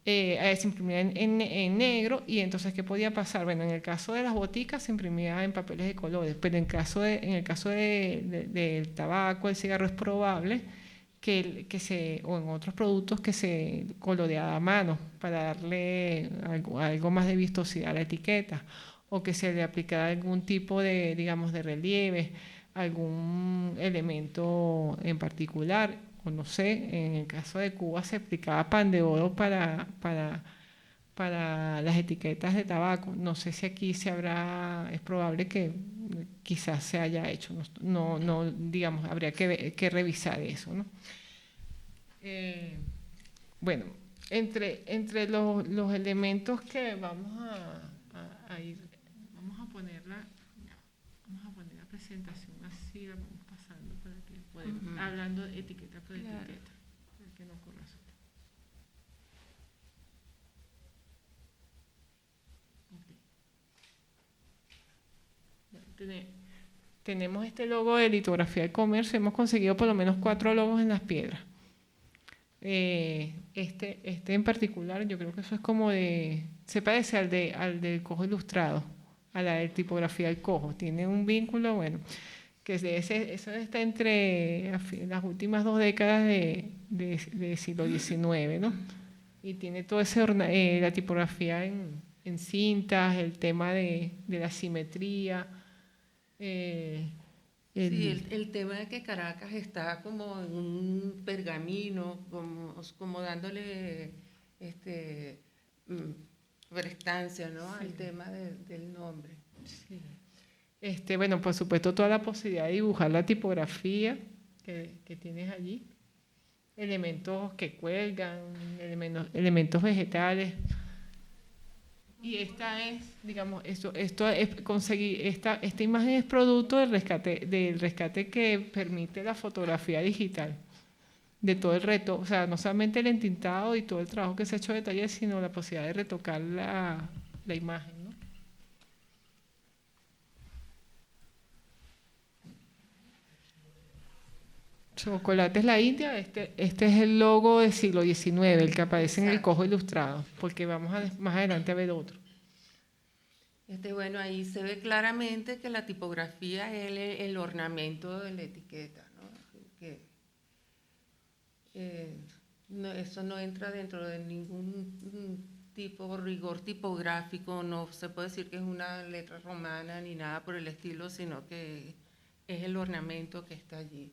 se imprimía en negro, y entonces ¿qué podía pasar? Bueno, en el caso de las boticas se imprimía en papeles de colores, pero en el caso del tabaco, el cigarro, es probable o en otros productos, que se coloreaba a mano para darle algo más de vistosidad a la etiqueta, o que se le aplicara algún tipo de, digamos, de relieve, algún elemento en particular, o no sé, en el caso de Cuba se aplicaba pan de oro para las etiquetas de tabaco. No sé si aquí es probable que quizás se haya hecho, no digamos, habría que revisar eso, ¿no? Bueno, entre los elementos que vamos a ir, vamos a poner la presentación así, la vamos pasando para que podamos, hablando de etiqueta por etiqueta, para que no corra solo. Tenemos este logo de litografía de comercio. Hemos conseguido por lo menos 4 logos en las piedras. Este en particular, yo creo que eso es como se parece al del Cojo Ilustrado, a la de tipografía del Cojo. Tiene un vínculo, bueno, que eso está entre las últimas 2 décadas del siglo XIX, ¿no? Y tiene todo la tipografía en cintas, el tema de la simetría. Sí, el tema de que Caracas está como en un pergamino, como dándole prestancia, ¿no? Sí. Al tema del nombre. Sí. Bueno, por supuesto, toda la posibilidad de dibujar la tipografía que tienes allí, elementos que cuelgan, elementos vegetales. Y esta es, digamos, esto es conseguir, esta imagen es producto del rescate que permite la fotografía digital, de todo el reto, o sea, no solamente el entintado y todo el trabajo que se ha hecho de detalle, sino la posibilidad de retocar la imagen, ¿no? Chocolates La India, este es el logo del siglo XIX, el que aparece en el Cojo Ilustrado, porque vamos más adelante a ver otro. Bueno, ahí se ve claramente que la tipografía es el ornamento de la etiqueta, ¿no? Eso no entra dentro de ningún tipo de rigor tipográfico, no se puede decir que es una letra romana ni nada por el estilo, sino que es el ornamento que está allí.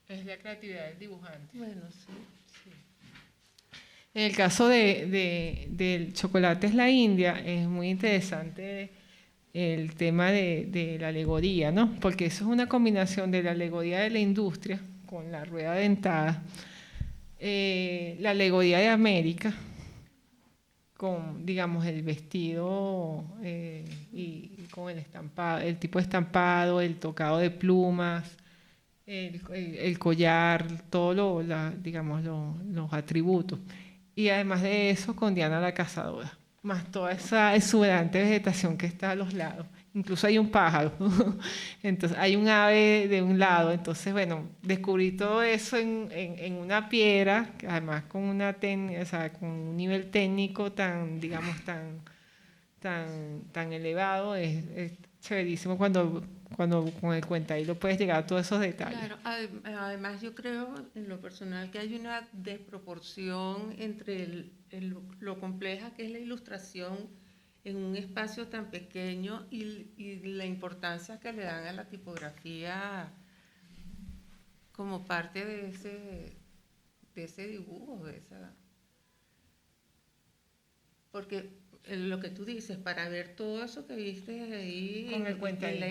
Es la creatividad del dibujante. Bueno, sí. En el caso del Chocolates La India, es muy interesante el tema de la alegoría, ¿no? Porque eso es una combinación de la alegoría de la industria, con la rueda dentada, la alegoría de América, con, digamos, el vestido y con el estampado, el tipo de estampado, el tocado de plumas, el collar, todo digamos, los atributos. Y además de eso, con Diana la cazadora, más toda esa exuberante vegetación que está a los lados. Incluso hay un pájaro, entonces hay un ave de un lado. Entonces, bueno, descubrí todo eso en una piedra, además con o sea, con un nivel técnico tan, digamos, tan elevado. Es chéverísimo cuando con el cuentahilo puedes llegar a todos esos detalles. Claro, además yo creo en lo personal que hay una desproporción entre lo compleja que es la ilustración en un espacio tan pequeño y la importancia que le dan a la tipografía como parte de ese dibujo, porque lo que tú dices, para ver todo eso que viste ahí con el cuentahilo,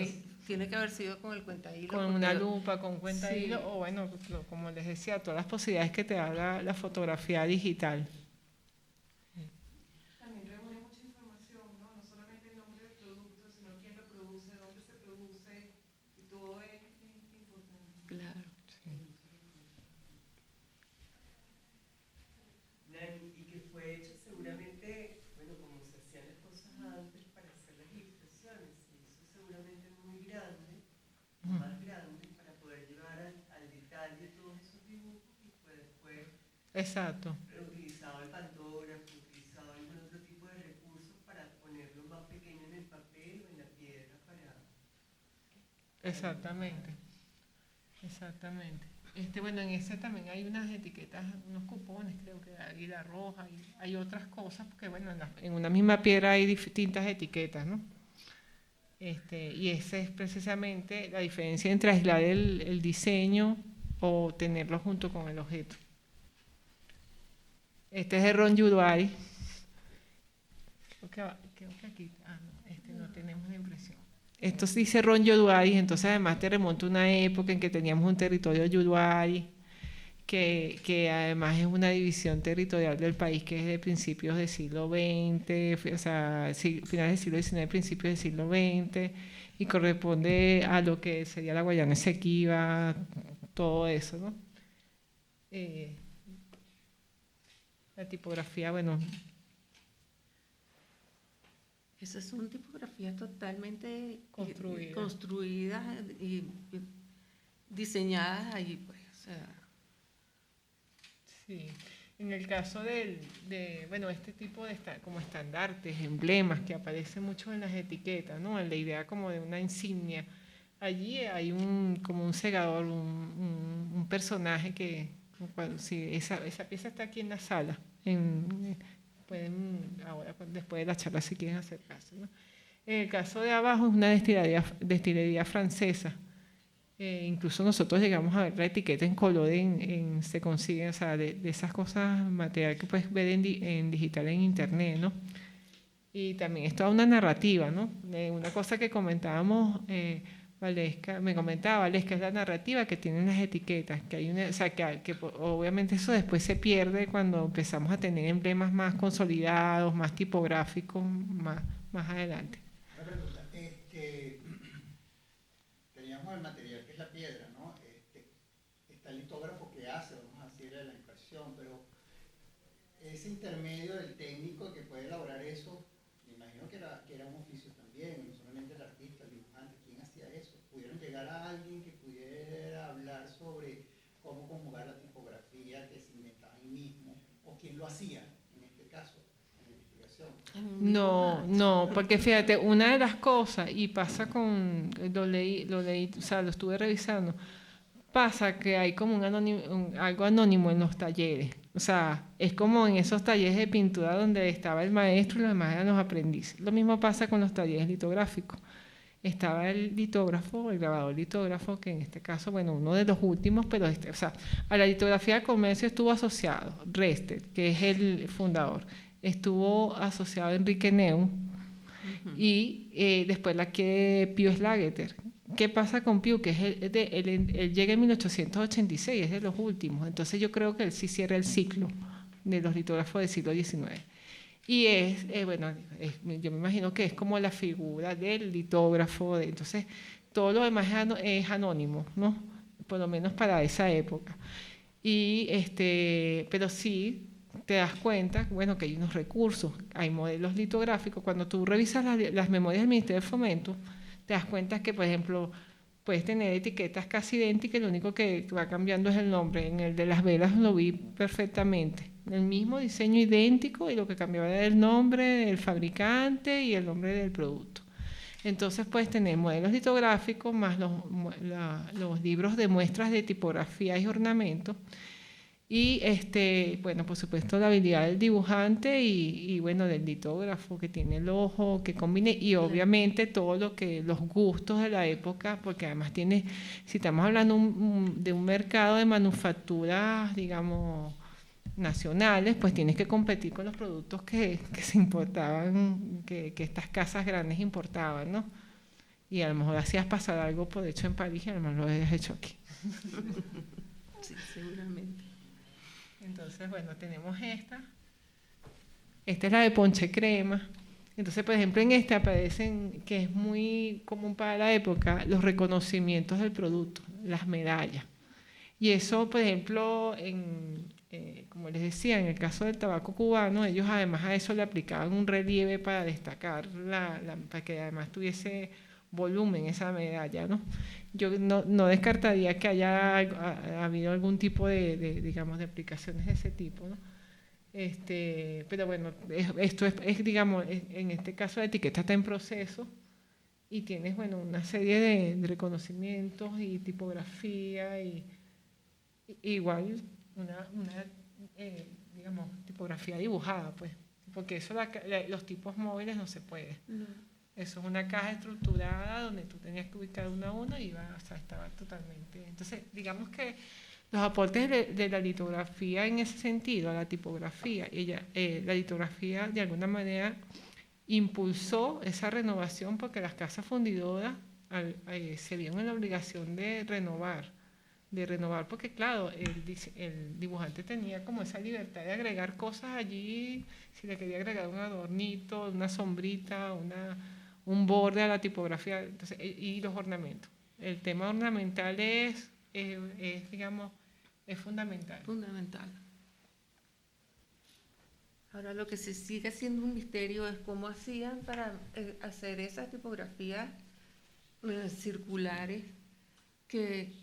tiene que haber sido con el cuentahilo. Con una lupa, con cuentahilo, sí. O bueno, como les decía, todas las posibilidades que te da la fotografía digital. También reúne mucha información, ¿no? No solamente el nombre del producto, sino quién lo produce, dónde se produce, y todo es importante. Claro. Sí. Y que fue hecho seguramente, bueno, como se hacían las cosas antes para hacer las ilustraciones, se hizo seguramente muy grande, más grande, para poder llevar al detalle todos esos dibujos y fue después Exacto. Utilizaba el pantógrafo, utilizaba algún otro tipo de recursos para ponerlo más pequeño en el papel o en la piedra para... Exactamente. Bueno, en ese también hay unas etiquetas, unos cupones, creo que de Águila Roja, y hay otras cosas, porque bueno, en una misma piedra hay distintas etiquetas, ¿no? Y esa es precisamente la diferencia entre aislar el diseño o tenerlo junto con el objeto. Este es de Ron Juduari. Creo que aquí, no tenemos la impresión. Esto dice Ron Juduari, entonces además te remonta a una época en que teníamos un territorio Juduari, que además es una división territorial del país que es de principios del siglo XX, o sea, finales del siglo XIX, principios del siglo XX, y corresponde a lo que sería la Guayana Esequiba, todo eso, ¿no? La tipografía, bueno... Esas son tipografías totalmente construidas y diseñadas allí, pues, o sea. Sí, en el caso bueno, este tipo de como estandartes, emblemas que aparecen mucho en las etiquetas, ¿no? En la idea como de una insignia. Allí hay como un segador, un personaje que, sí, esa pieza está aquí en la sala, pueden ahora, después de la charla, si quieren acercarse, ¿no? En el caso de abajo es una destilería francesa. Incluso nosotros llegamos a ver la etiqueta en color, se consigue, o sea, de esas cosas, material que puedes ver en digital en internet, ¿no? Y también es toda una narrativa, ¿no? Una cosa que comentábamos, me comentaba Valesca, es la narrativa que tienen las etiquetas, que hay o sea, que obviamente eso después se pierde cuando empezamos a tener emblemas más consolidados, más tipográficos, más adelante. Una pregunta, teníamos el material que es la piedra, ¿no? Está el litógrafo que hace, vamos a decir, la impresión, pero ese intermedio del técnico que puede elaborar eso, me imagino que era un oficio también, no solamente el artista, el dibujante, ¿quién hacía eso? ¿Pudieron llegar a alguien que pudiera hablar sobre cómo conjugar la tipografía que se inventaba ahí mismo? ¿O quién lo hacía en este caso, en la investigación? No, porque fíjate, una de las cosas, y pasa lo leí, o sea, lo estuve revisando, pasa que hay como algo anónimo en los talleres. O sea, es como en esos talleres de pintura donde estaba el maestro y los demás eran los aprendices. Lo mismo pasa con los talleres litográficos. Estaba el litógrafo, el grabador litógrafo, que en este caso, bueno, uno de los últimos, pero o sea, a la litografía de comercio estuvo asociado Rested, que es el fundador. Estuvo asociado Enrique Neu, y después la que Pío Slageter, ¿qué pasa con Piu? Que es él llega en 1886, es de los últimos. Entonces yo creo que él sí cierra el ciclo de los litógrafos del siglo XIX. Y yo me imagino que es como la figura del litógrafo. Entonces, todo lo demás es anónimo, ¿no? Por lo menos para esa época. Pero sí te das cuenta, bueno, que hay unos recursos, hay modelos litográficos. Cuando tú revisas las memorias del Ministerio de Fomento, te das cuenta que, por ejemplo, puedes tener etiquetas casi idénticas, lo único que va cambiando es el nombre. En el de las velas lo vi perfectamente. El mismo diseño idéntico y lo que cambiaba era el nombre del fabricante y el nombre del producto. Entonces puedes tener modelos litográficos más los libros de muestras de tipografía y ornamentos. Y bueno, por supuesto la habilidad del dibujante y bueno, del litógrafo que tiene el ojo, que combine, y obviamente todo los gustos de la época, porque además si estamos hablando de un mercado de manufacturas, digamos, nacionales, pues tienes que competir con los productos que se importaban, que estas casas grandes importaban, ¿no? Y a lo mejor hacías pasar algo por hecho en París y a lo mejor lo habías hecho aquí. Sí, seguramente. Entonces, bueno, tenemos esta. Esta es la de ponche crema. Entonces, por ejemplo, en esta aparecen, que es muy común para la época, los reconocimientos del producto, las medallas. Y eso, por ejemplo, como les decía, en el caso del tabaco cubano, ellos además a eso le aplicaban un relieve para destacar, para que además tuviese volumen esa medalla, ¿no? Yo no descartaría que haya habido algún tipo digamos, de aplicaciones de ese tipo, ¿no? Pero bueno, esto es digamos, en este caso la etiqueta está en proceso y tienes, bueno, una serie de reconocimientos y tipografía y igual digamos, tipografía dibujada, pues, porque eso los tipos móviles no se puede. Eso es una caja estructurada donde tú tenías que ubicar uno a uno y estaba totalmente. Entonces, digamos que los aportes de la litografía en ese sentido, a la tipografía, la litografía de alguna manera impulsó esa renovación porque las casas fundidoras se vieron en la obligación de renovar porque claro, el dibujante tenía como esa libertad de agregar cosas allí, si le quería agregar un adornito, una sombrita, un borde a la tipografía, entonces, y los ornamentos. El tema ornamental es digamos, es fundamental. Fundamental. Ahora, lo que se sigue siendo un misterio es cómo hacían para hacer esas tipografías circulares que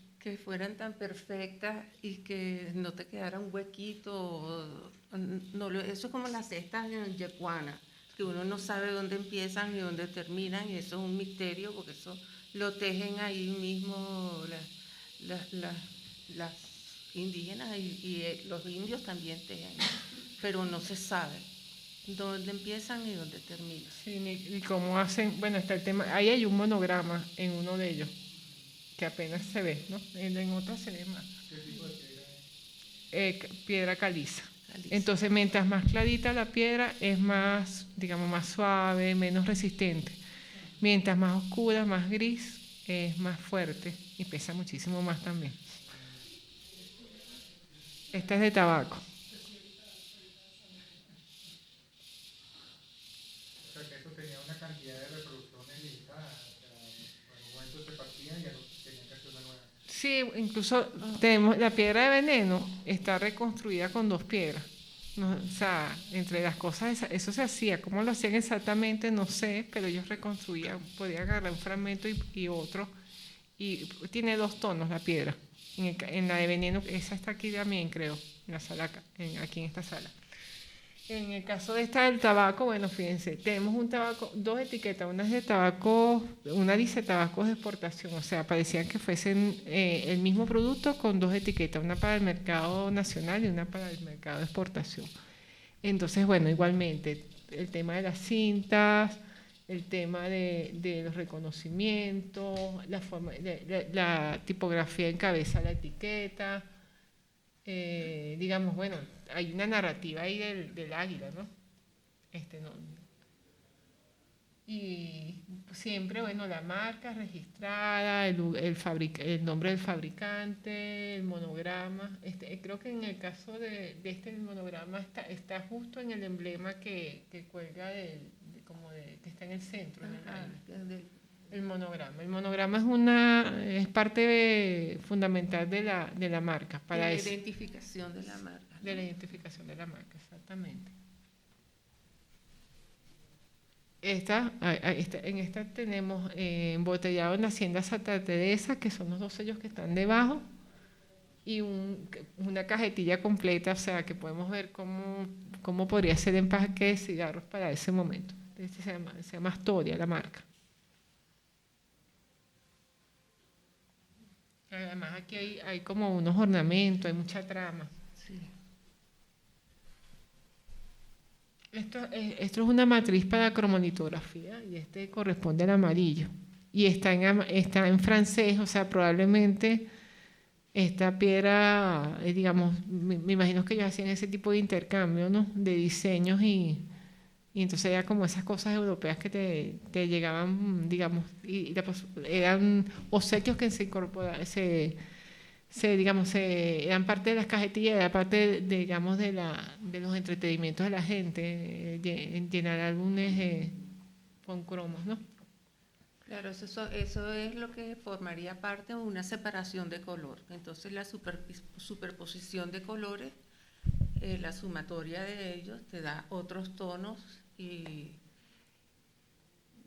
fueran tan perfectas y que no te quedara un huequito. Eso es como las cestas en Yecuana, que uno no sabe dónde empiezan ni dónde terminan, y eso es un misterio porque eso lo tejen ahí mismo las indígenas y los indios también tejen, pero no se sabe dónde empiezan y dónde terminan. Sí, y cómo hacen, bueno, está el tema, ahí hay un monograma en uno de ellos, que apenas se ve, ¿no? En otras se ve más. ¿Qué tipo de piedra es? Piedra caliza. Entonces, mientras más clarita la piedra, es más, digamos, más suave, menos resistente. Mientras más oscura, más gris, es más fuerte y pesa muchísimo más también. Esta es de tabaco. O sea, que eso tenía una cantidad de reproducciones limitadas. En un momento se partían y ya no tenían que hacer una nueva. Sí, incluso tenemos la piedra de veneno, está reconstruida con 2 piedras. No, o sea, entre las cosas, eso se hacía. ¿Cómo lo hacían exactamente? No sé, pero ellos reconstruían, podían agarrar un fragmento y otro. Y tiene 2 tonos la piedra. En la de veneno, esa está aquí también, creo, en la sala, aquí en esta sala. En el caso de esta del tabaco, bueno, fíjense, tenemos un tabaco, 2 etiquetas, una es de tabaco, una dice tabacos de exportación, o sea, parecían que fuesen el mismo producto con 2 etiquetas, una para el mercado nacional y una para el mercado de exportación. Entonces, bueno, igualmente, el tema de las cintas, el tema de los reconocimientos, la tipografía encabeza la etiqueta. Digamos, bueno, hay una narrativa ahí del águila, ¿no? Y siempre, bueno, la marca registrada, el nombre del fabricante, el monograma. Creo que en el caso de este el monograma está justo en el emblema que cuelga que está en el centro. Ajá, El monograma. El monograma es parte fundamental de la marca. de la identificación de la marca, ¿no? De la identificación de la marca, exactamente. En esta tenemos embotellado en la Hacienda Santa Teresa, que son los 2 sellos que están debajo, y una cajetilla completa, o sea, que podemos ver cómo podría ser el empaque de cigarros para ese momento. Se llama Astoria, la marca. Además, aquí hay como unos ornamentos, hay mucha trama. Sí. Esto es una matriz para cromonitografía y corresponde al amarillo. Y está en francés, o sea, probablemente esta piedra, digamos, me imagino que ellos hacían ese tipo de intercambio, ¿no? De diseños y entonces era como esas cosas europeas que te llegaban, digamos, eran obsequios que se incorporaban, eran parte de las cajetillas, era parte digamos, de los entretenimientos de la gente, llenar álbumes con cromos, ¿no? Claro, eso es lo que formaría parte de una separación de color. Entonces la superposición de colores, la sumatoria de ellos te da otros tonos y,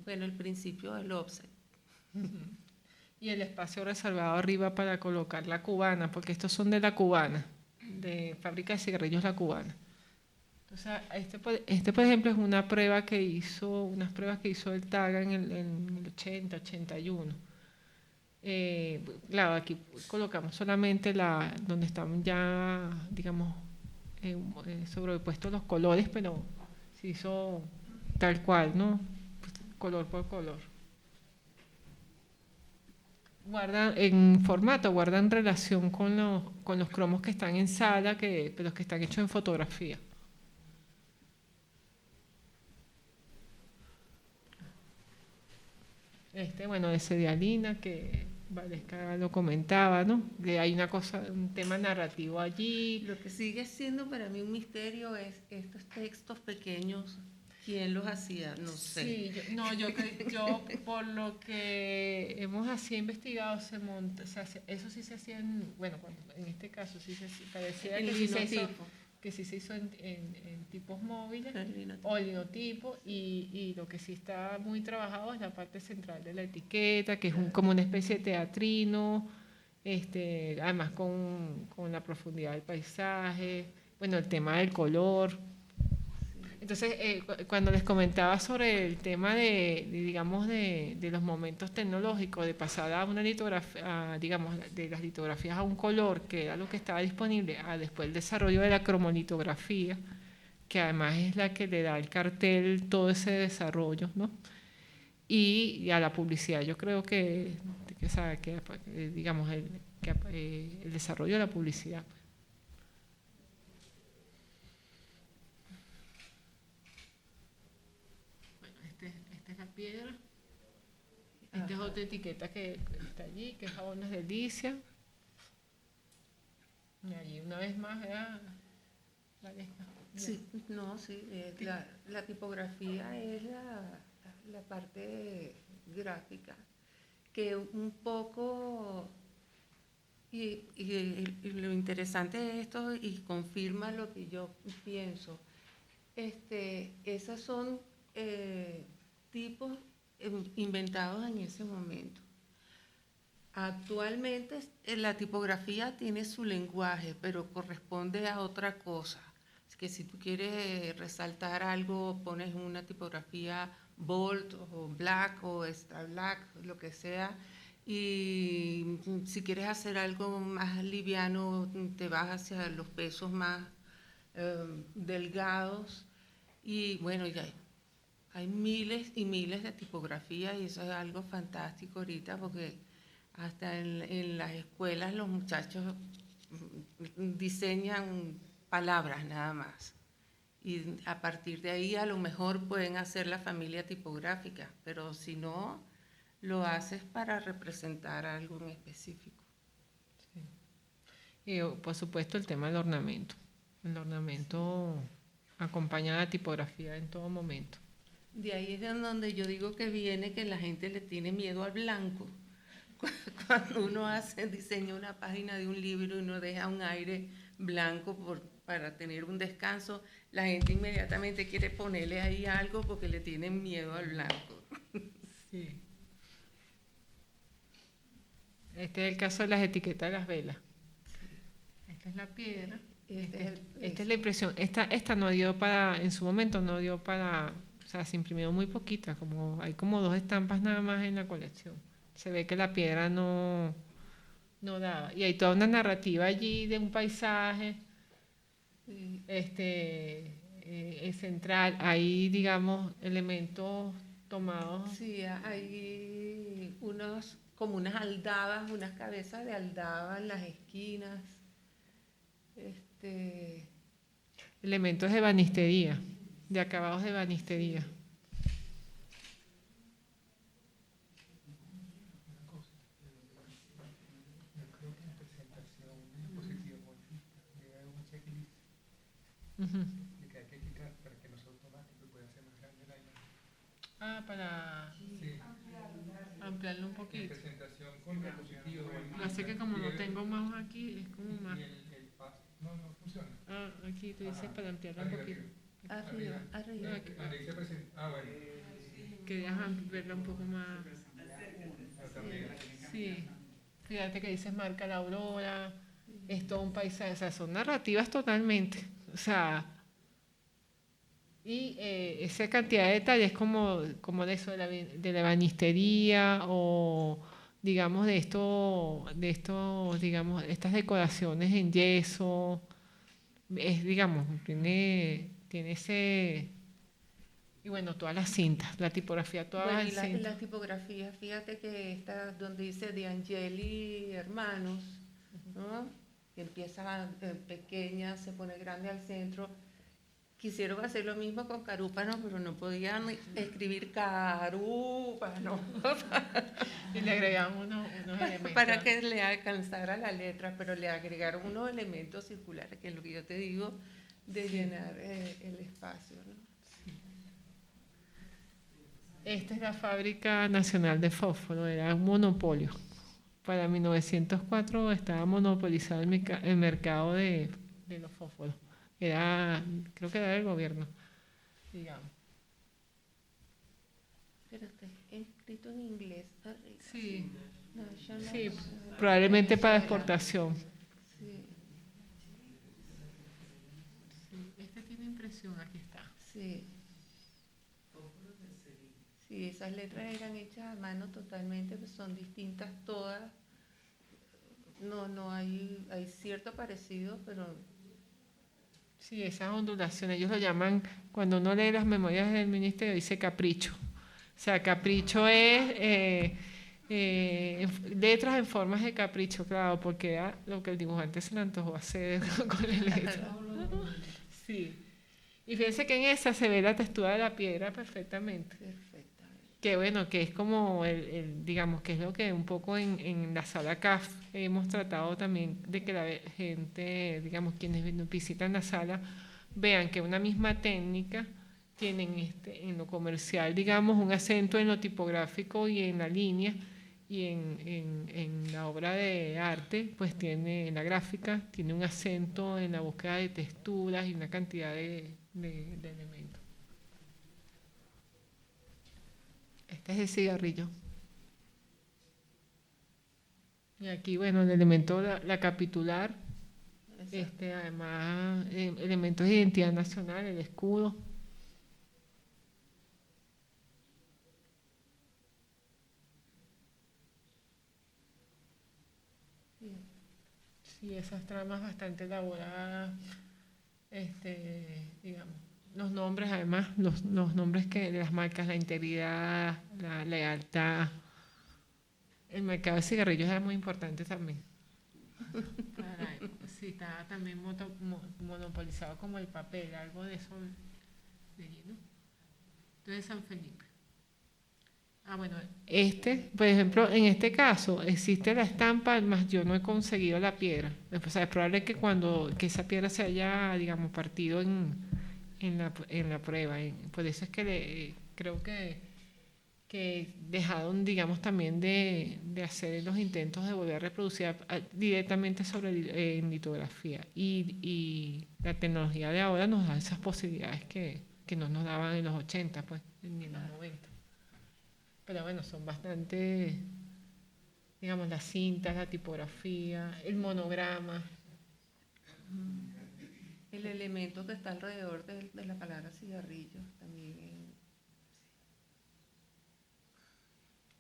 bueno, el principio del offset. Y el espacio reservado arriba para colocar la cubana, porque estos son de la cubana, de fábrica de cigarrillos La Cubana. Entonces, por ejemplo, es unas pruebas que hizo el TAGA en el 80, 81. Claro, aquí colocamos solamente donde están ya, digamos, sobrepuestos los colores, pero se hizo tal cual, ¿no? Color por color. Guardan relación con los cromos que están en sala, pero que están hechos en fotografía. Bueno, de serialina, que Valesca lo comentaba, ¿no? Que hay un tema narrativo allí. Lo que sigue siendo para mí un misterio es estos textos pequeños, ¿quién los hacía? No sé. Sí, yo por lo que hemos así investigado, eso sí se hacía bueno, en este caso sí parecía que sí se hizo en tipos móviles o linotipo, y lo que sí está muy trabajado es la parte central de la etiqueta, que es como una especie de teatrino, además con la profundidad del paisaje, bueno, el tema del color. Entonces, cuando les comentaba sobre el tema digamos, de los momentos tecnológicos, de pasar a una litografía, digamos, de las litografías a un color, que era lo que estaba disponible, a después el desarrollo de la cromonitografía, que además es la que le da al cartel todo ese desarrollo, ¿no? Y a la publicidad, yo creo que digamos, el desarrollo de la publicidad. Esta es la piedra. Esta es otra etiqueta que está allí, que es Jabones Delicia. Y allí una vez más, ¿verdad? Sí, no, sí, la tipografía es la parte gráfica, que un poco, y lo interesante de esto, y confirma lo que yo pienso, esos son tipos inventados en ese momento. Actualmente la tipografía tiene su lenguaje, pero corresponde a otra cosa. Es que si tú quieres resaltar algo, pones una tipografía bold o black o extra black, lo que sea. Y si quieres hacer algo más liviano, te vas hacia los pesos más delgados. Y bueno, ya hay miles y miles de tipografías, y eso es algo fantástico ahorita, porque hasta en las escuelas los muchachos diseñan palabras nada más. Y a partir de ahí a lo mejor pueden hacer la familia tipográfica, pero si no, lo haces para representar algo en específico. Y por supuesto el tema del ornamento. El ornamento acompaña a la tipografía en todo momento. De ahí es en donde yo digo que viene que la gente le tiene miedo al blanco. Cuando uno diseña una página de un libro y uno deja un aire blanco para tener un descanso, la gente inmediatamente quiere ponerle ahí algo porque le tienen miedo al blanco. Sí. Este es el caso de las etiquetas de las velas. Esta es la piedra. Esta es la impresión. Esta no dio para, en su momento no dio para, o sea, se imprimió muy poquita, hay como 2 estampas nada más en la colección. Se ve que la piedra no daba. Y hay toda una narrativa allí de un paisaje central. Hay, digamos, elementos tomados. Sí, hay como unas aldabas, unas cabezas de aldaba en las esquinas. Elementos de ebanistería, de acabados de ebanistería. De que hay que quitar para que no sea automático y pueda ser más grande la imagen. Para Sí. ampliarlo un poquito. Presentación con diapositivos. Así que como no tengo mouse aquí, es como más. No funciona. Aquí tú dices para ampliarlo un poquito. Arriba. Bueno. Querías verla un poco más. Sí. Fíjate que dices marca la aurora, es todo un paisaje, o sea, son narrativas totalmente. O sea, y esa cantidad de detalles como de eso de la ebanistería o digamos de esto, digamos, estas decoraciones en yeso, digamos, tiene ese, y bueno, todas las cintas, la tipografía, todas Bueno, las y cintas. la tipografía, fíjate que está donde dice De Angeli Hermanos, ¿no? Que empieza pequeña, se pone grande al centro. Quisieron hacer lo mismo con Carúpano, pero no podían escribir Carúpano. Y le agregamos unos elementos. Para que le alcanzara la letra, pero le agregaron unos elementos circulares, que es lo que yo te digo, de llenar el espacio, ¿no? Esta es la Fábrica Nacional de Fósforo, era un monopolio. Para 1904 estaba monopolizado el mercado de los fósforos. Creo que era del gobierno, digamos. Pero está escrito en inglés arriba. Sí, National, sí, probablemente para exportación. Sí, Este tiene impresión, aquí está. sí. Sí, esas letras eran hechas a mano totalmente, pues son distintas todas. No hay cierto parecido, pero Sí, esas ondulaciones, ellos lo llaman, cuando uno lee las memorias del ministerio, dice capricho. O sea, capricho es letras en formas de capricho, claro, porque era lo que el dibujante se le antojó hacer con la letra. Sí. Y fíjense que en esa se ve la textura de la piedra perfectamente. perfectamente. Que bueno, que es como digamos, que es lo que un poco en la sala CAF hemos tratado también de que la gente, digamos, quienes visitan la sala, vean que una misma técnica tienen en lo comercial, digamos, un acento en lo tipográfico y en la línea, y en la obra de arte, pues en la gráfica, tiene un acento en la búsqueda de texturas y una cantidad de elementos. Este es el cigarrillo. Y aquí, bueno, el elemento, la capitular, además, elementos de identidad nacional, el escudo. Sí, esas tramas bastante elaboradas, digamos. Los nombres, además, los nombres de las marcas, la integridad, la lealtad. El mercado de cigarrillos era muy importante también. Sí, está también monopolizado como el papel, algo de eso de allí, ¿no? Entonces San Felipe. Bueno, por ejemplo, en este caso existe la estampa, más yo no he conseguido la piedra. O sea, es probable que esa piedra se haya, digamos, partido en la prueba. Por eso es que creo que dejaron, digamos, también de hacer los intentos de volver a reproducir directamente en litografía. Y la tecnología de ahora nos da esas posibilidades que no nos daban en los 80, pues, ni en los 90. Pero bueno, son bastante, digamos, las cintas, la tipografía, el monograma. El elemento que está alrededor de la palabra cigarrillo también.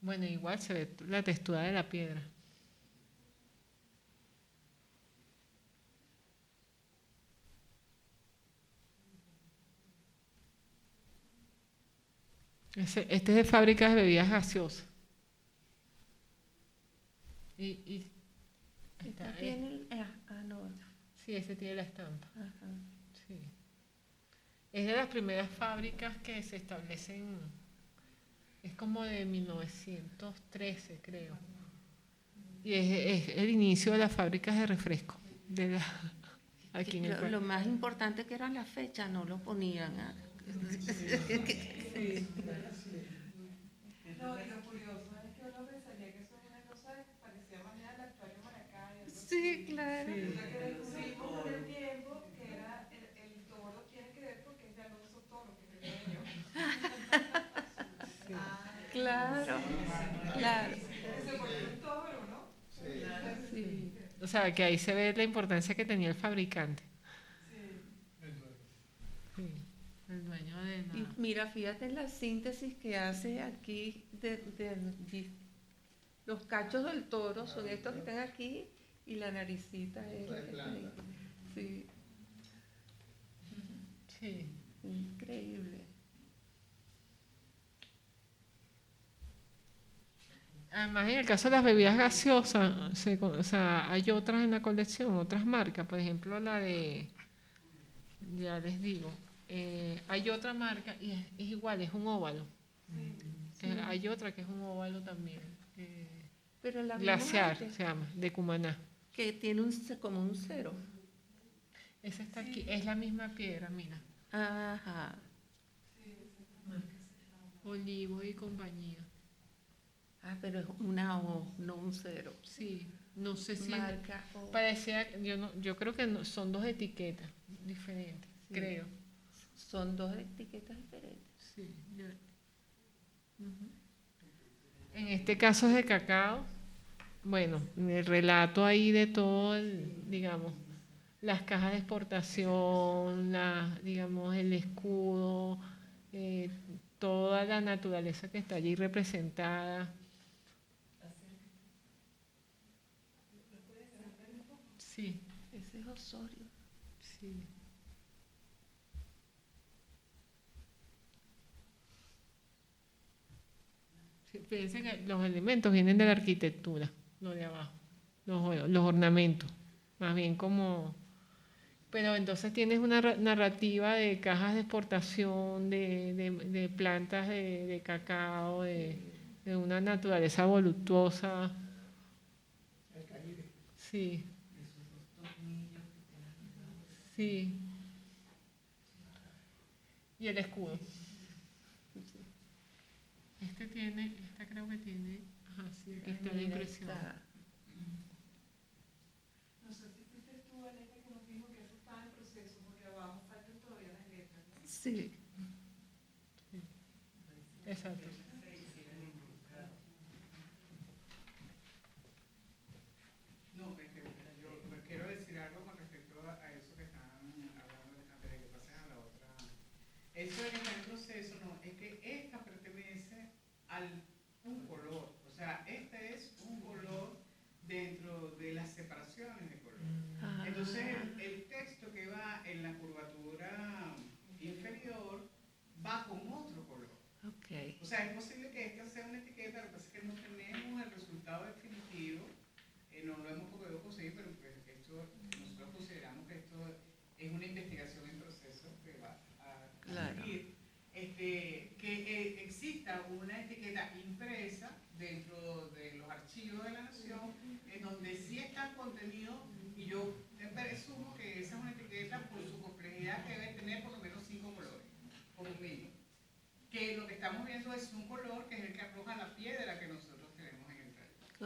Bueno, igual se ve la textura de la piedra. Este es de fábricas de bebidas gaseosas. Esta tiene no. Sí, ese tiene la estampa. Ajá. Sí. Es de las primeras fábricas que se establecen, es como de 1913, creo. Y es el inicio de las fábricas de refresco. Aquí en el país. Lo más importante que era la fecha, no lo ponían. Sí. No, y lo curioso es que uno pensaría que eso es una cosa que parecía más bien al actuario Maracay. Sí, claro. Sí. O sea, que descubrimos con el tiempo que era el toro tiene que ver porque es de Alonso Toro, que es pequeño. Claro, claro. Se volvió un toro, ¿no? Sí. O sea, que ahí se ve la importancia que tenía el fabricante. Sí, el dueño de Y mira, fíjate en la síntesis que hace aquí de los cachos del toro, son estos que están aquí, y la naricita es la que está ahí. Sí, Sí. increíble. Además, en el caso de las bebidas gaseosas, o sea, hay otras en la colección, otras marcas, por ejemplo, ya les digo, hay otra marca y es igual, es un óvalo. Hay otra que es un óvalo también, Pero la glaciar misma se llama, de Cumaná. que tiene como un cero. Esa está aquí, es la misma piedra, mira, Ajá. Olivo y compañía. Pero es una O, no un cero. Sí, no sé si Marca O. parecía, yo creo que son dos etiquetas diferentes, Sí. creo. Son dos etiquetas diferentes. Sí. En este caso es de cacao. Bueno, el relato ahí de todo, digamos, las cajas de exportación, digamos, el escudo, toda la naturaleza que está allí representada. Sí, Ese es Osorio. sí. Sí, fíjense que los elementos vienen de la arquitectura, lo de abajo, los ornamentos, más bien como... Pero entonces tienes una narrativa de cajas de exportación, de plantas de cacao, de una naturaleza voluptuosa. El Caribe. Sí. Sí. Y el escudo. Esta creo que tiene, sí, aquí está la Mira, impresión. está. No sé si fuiste tú, Aleja, que nos dijo que eso estaba en proceso, porque abajo faltan todavía las letras, ¿no? Sí. Exacto. No, yo quiero decir algo con respecto a eso que estaban hablando antes de que pases a la otra. Eso de que está en proceso, no, es que esta pertenece a un color. O sea, este es un color dentro de las separaciones de color. Entonces, el texto que va en la curvatura inferior va con otro color. Ok. O sea, es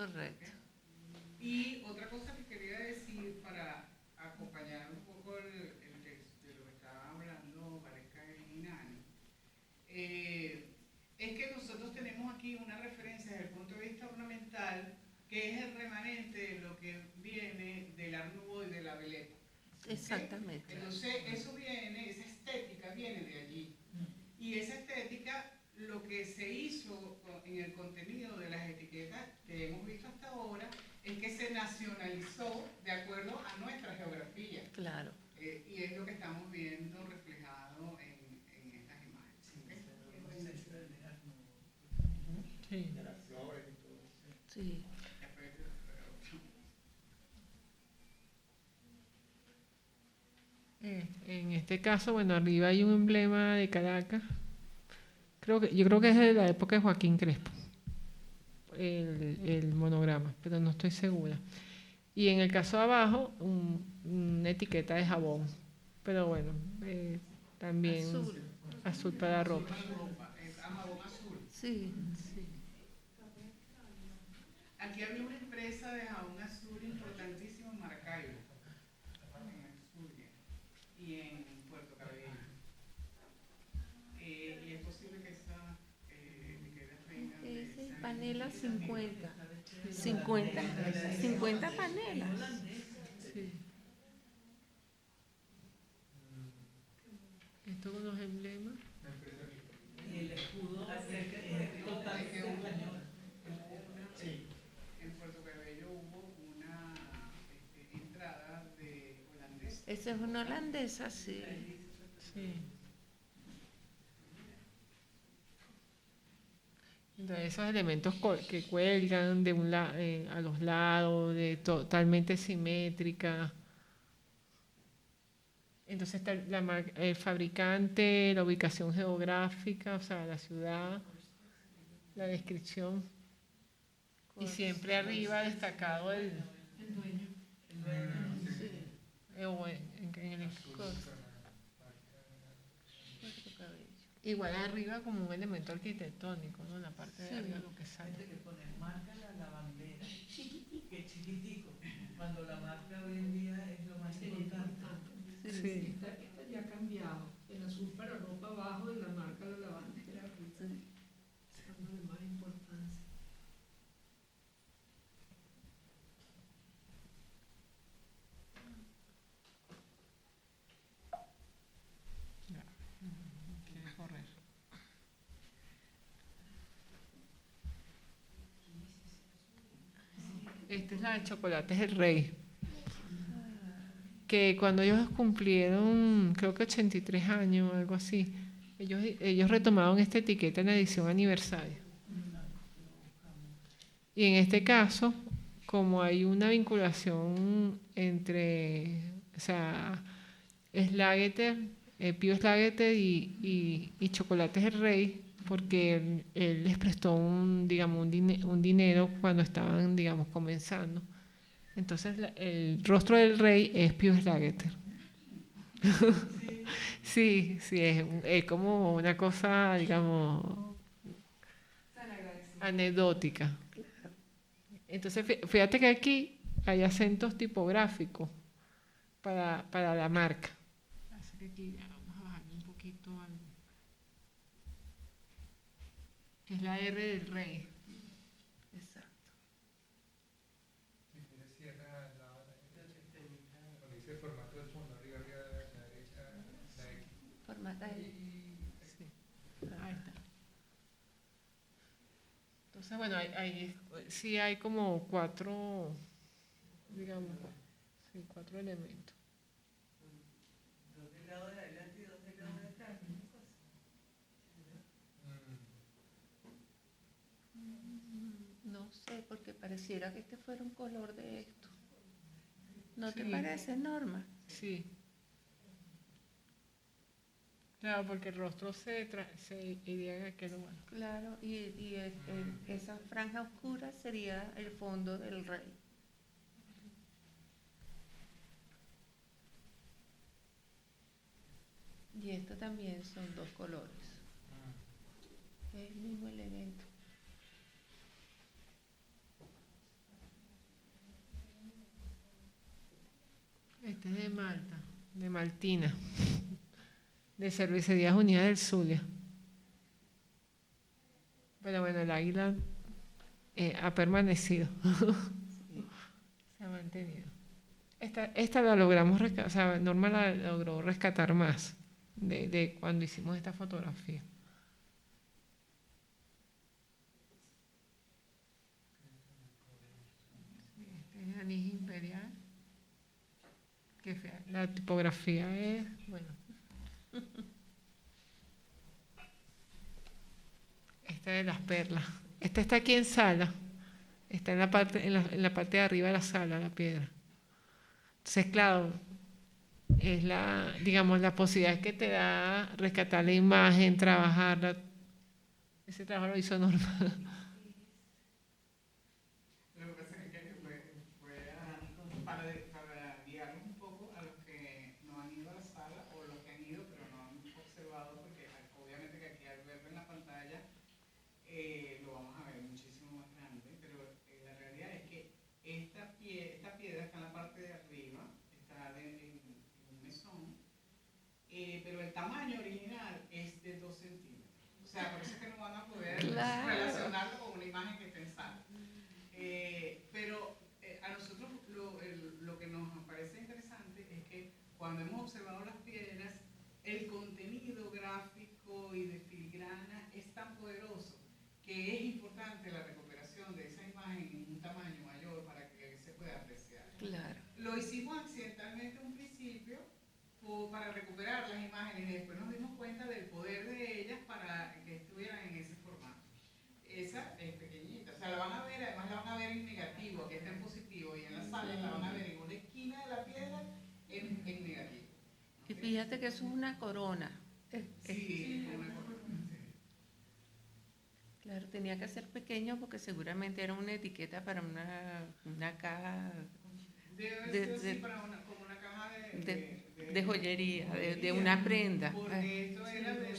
Correcto. Y otra cosa que quería decir para acompañar un poco el texto de lo que estaba hablando Vareca y Nani, es que nosotros tenemos aquí una referencia desde el punto de vista ornamental que es el remanente de lo que viene del Art Nouveau y de la Belle Époque. Exactamente. Entonces, eso viene, esa estética viene de allí. Y esa estética, lo que se hizo en el contenido de las etiquetas que hemos visto hasta ahora, es que se nacionalizó de acuerdo a nuestra geografía. Claro. Y es lo que estamos viendo reflejado en estas imágenes. Sí. De las flores y todo eso. Sí. En este caso, bueno, arriba hay un emblema de Caracas. Yo creo que es de la época de Joaquín Crespo, el monograma, pero no estoy segura. Y en el caso de abajo, una etiqueta de jabón, pero bueno, también azul para la ropa. Jabón azul. Sí, sí. Aquí había una empresa de jabón azul importantísima en Maracaibo, en Zulia y en Puerto Cabello. Y es posible que esas etiquetas vengan de Ese esa panela empresa. 50 panelas. Sí. Esto con los emblemas. Y el escudo es totalmente español. Sí. En Puerto Cabello hubo una entrada de holandesa. Esa es una holandesa, sí. Sí. Entonces, esos elementos que cuelgan de a los lados, totalmente simétrica. Entonces está el fabricante, la ubicación geográfica, o sea, la ciudad, la descripción. Y siempre arriba destacado el dueño. Sí. en el Puerto Cabello. igual arriba como un elemento arquitectónico, ¿no? La parte de arriba lo que sale. Hay que poner marca la lavandera. Que chiquitico. Cuando la marca hoy en día es lo más importante. Sí. Esta ya ha cambiado. El azul para ropa abajo y la marca de la bandera arriba. Sí. Dándole más importancia. Quiere correr. Esta es la de Chocolates del Rey. Que cuando ellos cumplieron, creo que 83 años o algo así, ellos retomaron esta etiqueta en la edición aniversario. Y en este caso, como hay una vinculación entre, o sea, Slageter, Pío Slageter y Chocolates del Rey, porque él les prestó un dinero cuando estaban, digamos, comenzando. Entonces el rostro del rey es Pío Slageter. Sí, sí, es como una cosa, digamos, anecdótica. Entonces, fíjate que aquí hay acentos tipográficos para la marca. Así que aquí vamos a bajarle un poquito algo. Es la R del rey. Exacto. Dice formato del fondo, arriba, a la derecha, la X. Formata L. Sí. Ahí está. Entonces, bueno, sí hay como cuatro, digamos, sí, 4 elementos. Dos del lado de adelante y dos del lado de atrás. No sé, porque pareciera que este fuera un color de esto. ¿No te Sí. parece, Norma? Sí. Claro, porque el rostro se iría en aquel lugar. Claro, y esa franja oscura sería el fondo del rey. Y esto también son 2 colores. Es el mismo elemento. Malta, de Maltina, de Cervecerías Unidas del Zulia. Pero bueno, el águila ha permanecido, se ha mantenido. Esta la logramos rescatar, o sea, Norma la logró rescatar más de cuando hicimos esta fotografía. Este es el anís imperial. Qué fea. La tipografía es, bueno. Esta de las perlas. Esta está aquí en sala. Está en la parte de arriba de la sala, la piedra. Entonces, claro, es digamos, la posibilidad que te da rescatar la imagen, trabajarla. Ese trabajo lo hizo Norma. Lo que pasa es que para guiarnos un poco a los que no han ido a la sala o los que han ido pero no han observado, porque obviamente que aquí al verlo en la pantalla lo vamos a ver muchísimo más grande, pero la realidad es que esta piedra está en la parte de arriba, está en un mesón, pero el tamaño original es de 2 centímetros. O sea, por eso es que no van a poder relacionarlo con una imagen que está en sala. Pero a nosotros lo que nos parece interesante es que cuando hemos observado las piedras, el contenido gráfico y de filigrana es tan poderoso que es importante la recuperación de esa imagen en un tamaño mayor para que se pueda apreciar. Claro. Lo hicimos accidentalmente en un principio para recuperar las imágenes y después nos dimos cuenta del poder de ellas para que estuvieran en ese formato. Esa es pequeñita, o sea, la van a ver, además la van a ver en negativo, aquí está en positivo, y en la sala la van a ver en una esquina de la piedra en negativo. Y fíjate que eso es una corona. Sí, una corona. Claro, tenía que ser pequeño porque seguramente era una etiqueta para una caja Debe ser como una caja de joyería, de una prenda. Porque esto era de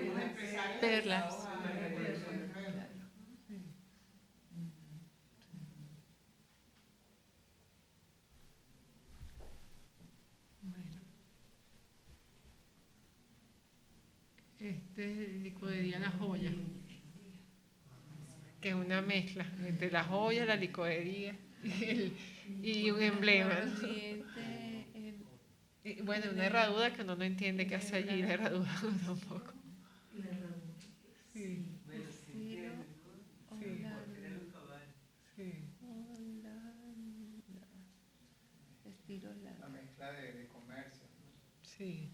una empresaria. Perlas. Este es licorería La Joya, que es una mezcla entre la joya, la licorería y un emblema. Y bueno, una herradura que uno no entiende qué hace allí, la herradura tampoco. Sí. La mezcla de comercio. Sí.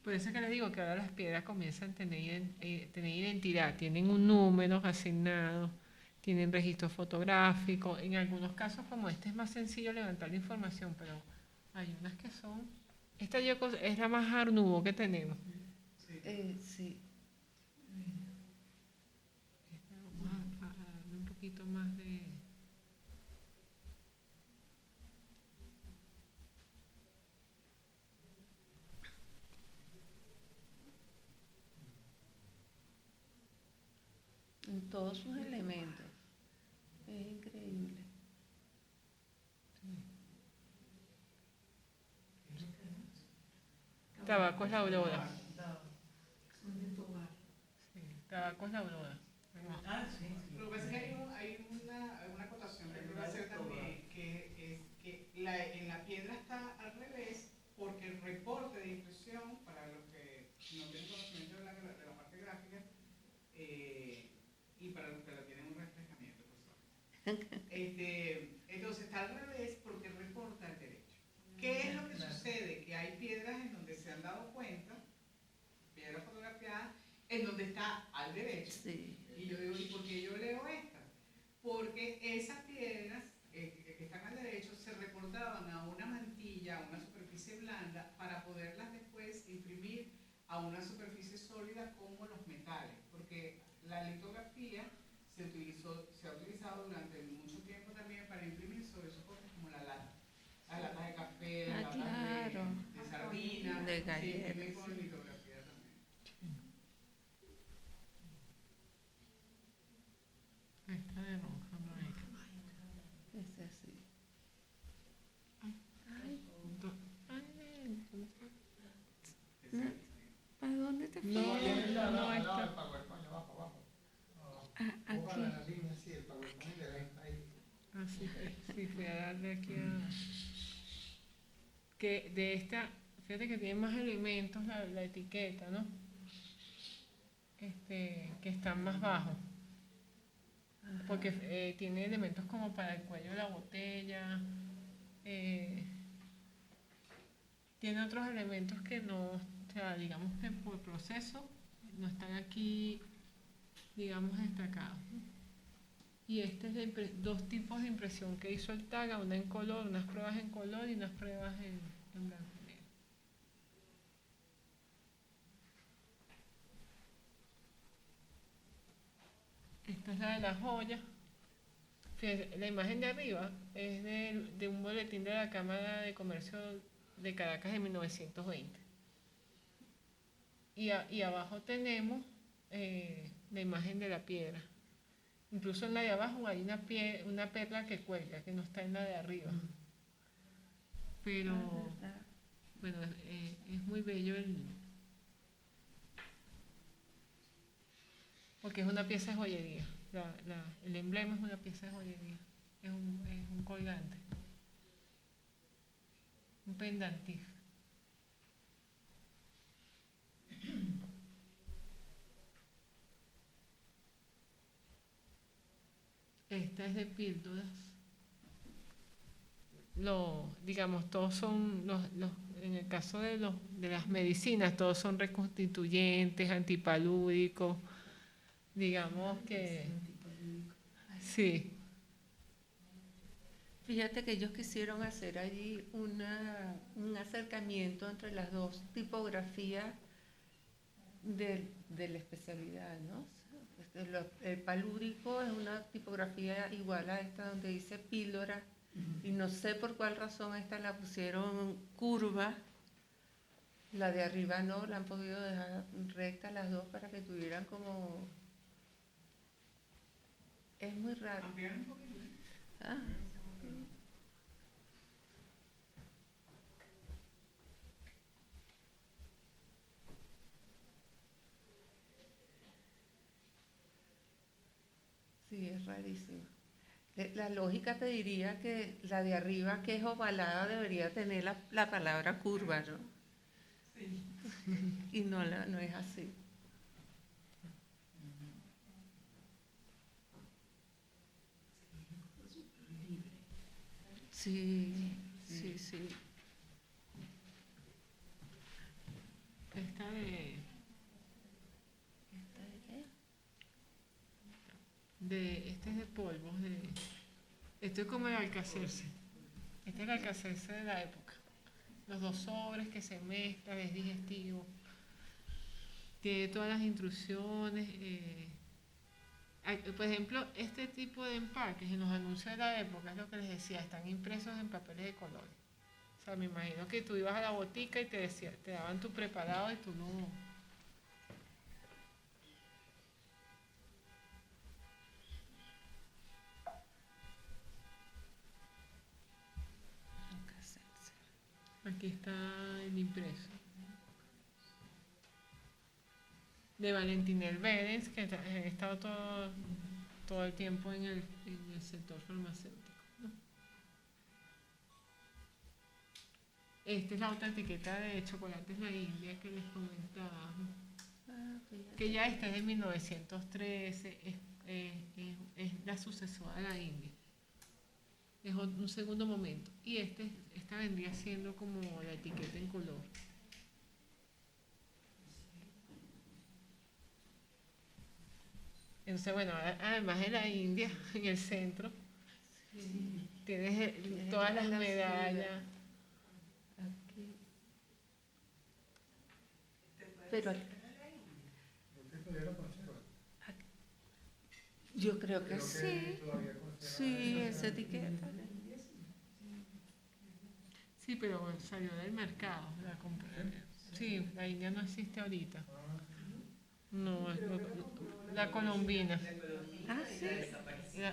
Por eso es que les digo que ahora las piedras comienzan a tener identidad, tienen un número asignado, tienen registro fotográfico. En algunos casos como este es más sencillo levantar la información, pero hay unas que son... Esta yo es la más Art Nouveau que tenemos. Sí. Vamos a darle un poquito más de... En todos sus elementos. Es increíble. Tabaco es la aurora. Son de tomar. Sí, tabaco es la aurora. Lo que pasa es que hay una acotación que quiero hacer también, que es que en la piedra está al revés, porque el reporte de impresión, para los que no tienen conocimiento de la parte gráfica, y para los que la tienen un refrescamiento, por suerte. Entonces está al revés porque reporta al derecho. ¿Qué es lo que sucede? Que hay piedras en donde se han dado cuenta, piedras fotografiadas, en donde está al derecho. Sí. Y yo digo, ¿y por qué yo leo esta? Porque esas piedras que están al derecho se reportaban a una mantilla, a una superficie blanda, para poderlas después imprimir a una superficie sólida como los metales. Porque la litografía se ha utilizado durante mucho tiempo también para imprimir sobre soportes como las latas de café, las latas de sardinas, de galletas. Se imprimen con litografía también. Esta de Ronja darle aquí a... Que de esta, fíjate que tiene más elementos la etiqueta, ¿no? Que están más bajos. Porque tiene elementos como para el cuello de la botella. Tiene otros elementos que no, o sea, digamos que por proceso no están aquí, digamos, destacados, ¿no? Y este es de dos tipos de impresión que hizo el TAGA, una en color, unas pruebas en color y unas pruebas en blanco y negro. Esta es la de la joya. Fíjense, la imagen de arriba es de un boletín de la Cámara de Comercio de Caracas de 1920. Y abajo tenemos la imagen de la piedra. Incluso en la de abajo hay una perla que cuelga, que no está en la de arriba. Pero, bueno, es muy bello porque es una pieza de joyería. El emblema es una pieza de joyería. Es un colgante. Un pendantif. Esta es de píldoras. Digamos, todos son, en el caso de las medicinas, todos son reconstituyentes, antipalúdicos. Digamos que... Sí. Fíjate que ellos quisieron hacer allí un acercamiento entre las dos tipografías de la especialidad, ¿no? El palúdico es una tipografía igual a esta donde dice píldora, y no sé por cuál razón esta la pusieron curva, la de arriba no, la han podido dejar recta las dos para que tuvieran como... Es muy raro. Ah. Sí, es rarísimo. La lógica te diría que la de arriba, que es ovalada, debería tener la palabra curva, ¿no? Sí. Y no es así. Sí, sí, sí. Esta de qué? Este es de polvos. Esto es como el alcacerse. Este es el alcacerse de la época. Los dos sobres que se mezclan, es digestivo. Tiene todas las instrucciones. Por ejemplo, este tipo de empaques en los anuncios de la época, es lo que les decía, están impresos en papeles de colores. O sea, me imagino que tú ibas a la botica y te daban tu preparado y tú no... Aquí está el impreso. De Valentín Elvédez, que ha estado todo el tiempo en el sector farmacéutico, ¿no? Esta es la otra etiqueta de Chocolates La India que les comentaba. Que ya esta es de 1913, es la sucesora de La India. Es un segundo momento. Y esta vendría siendo como la etiqueta en color. Entonces, bueno, además de la India, en el centro, tienes todas las medallas. Aquí. Pero yo creo que sí. Sí, esa etiqueta. Sí, pero salió del mercado. Sí, la India no existe ahorita. No, la colombina. Ah, sí.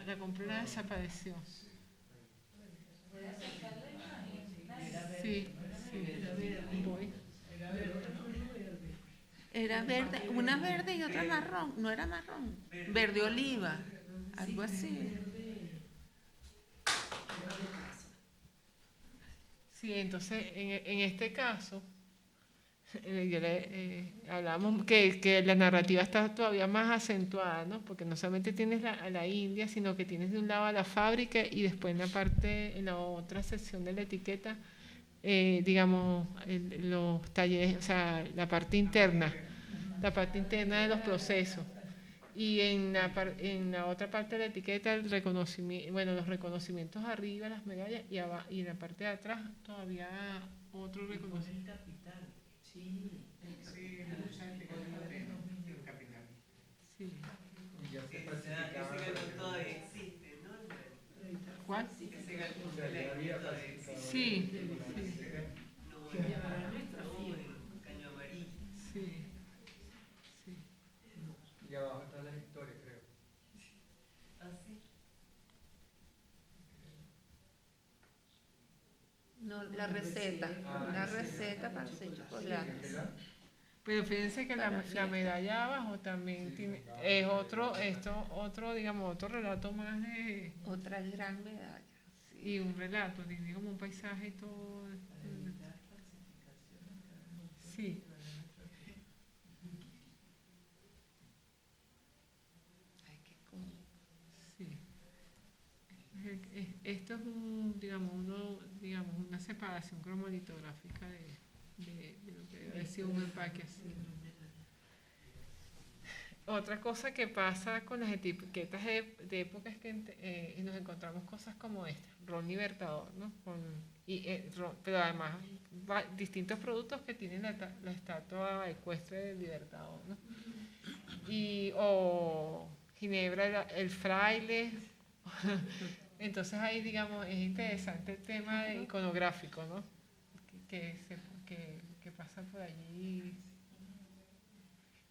La compré y la desapareció. Sí, voy. Era verde, una verde y otra marrón. No era marrón. Verde oliva. Algo así. Sí, entonces en este caso, hablamos que la narrativa está todavía más acentuada, ¿no? Porque no solamente tienes a la India, sino que tienes de un lado a la fábrica y después en la otra sección de la etiqueta, digamos, los talleres, o sea, la parte interna de los procesos. Y en la otra parte de la etiqueta, el reconocimiento, bueno, los reconocimientos arriba, las medallas, y en la parte de atrás todavía otro reconocimiento. Sí, mucha gente que no tiene el capital. Sí. Y ya se Ese falsificaba. galón todavía existe, ¿no? ¿Cuál? Ese galón O sea, ya había todavía falsificado. existe. Sí, No, Que llevará nuestra no, firma. en caño amarillo. sí, sí. Y abajo están las historias, creo. Así. No, la receta para hacer chocolate. Pero fíjense que la medalla abajo también tiene, es otro, digamos, otro relato más de, Otra gran medalla. y un relato, tiene como un paisaje y todo. Sí. Ay, qué como- Sí. Esto es digamos, una separación cromolitográfica de lo que debe haber sido un empaque así. Otra cosa que pasa con las etiquetas de época es que nos encontramos cosas como esta, ron libertador, ¿no? Pero además distintos productos que tienen la estatua ecuestre del libertador, ¿no? O Ginebra, el fraile. Entonces ahí, digamos, es interesante el tema iconográfico, ¿no? Que pasa por allí.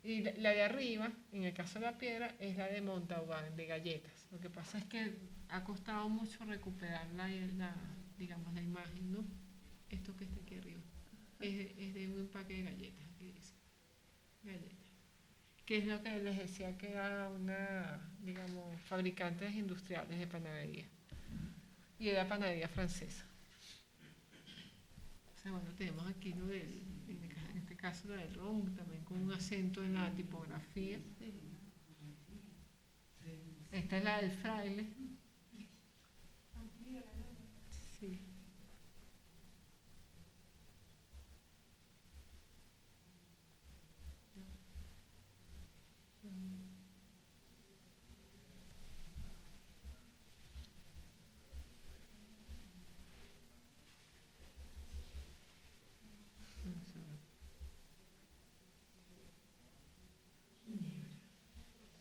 Y la de arriba, en el caso de la piedra, es la de Montauban, de galletas. Lo que pasa es que ha costado mucho recuperar digamos, la imagen, ¿no? Esto que está aquí arriba. Es de un empaque de galletas, aquí dice. Galletas. Que es lo que les decía que era digamos, fabricantes industriales de panadería. Y era panadería francesa. O sea, bueno, tenemos aquí en este caso lo del ron, también con un acento en la tipografía. Esta es la del fraile. Sí.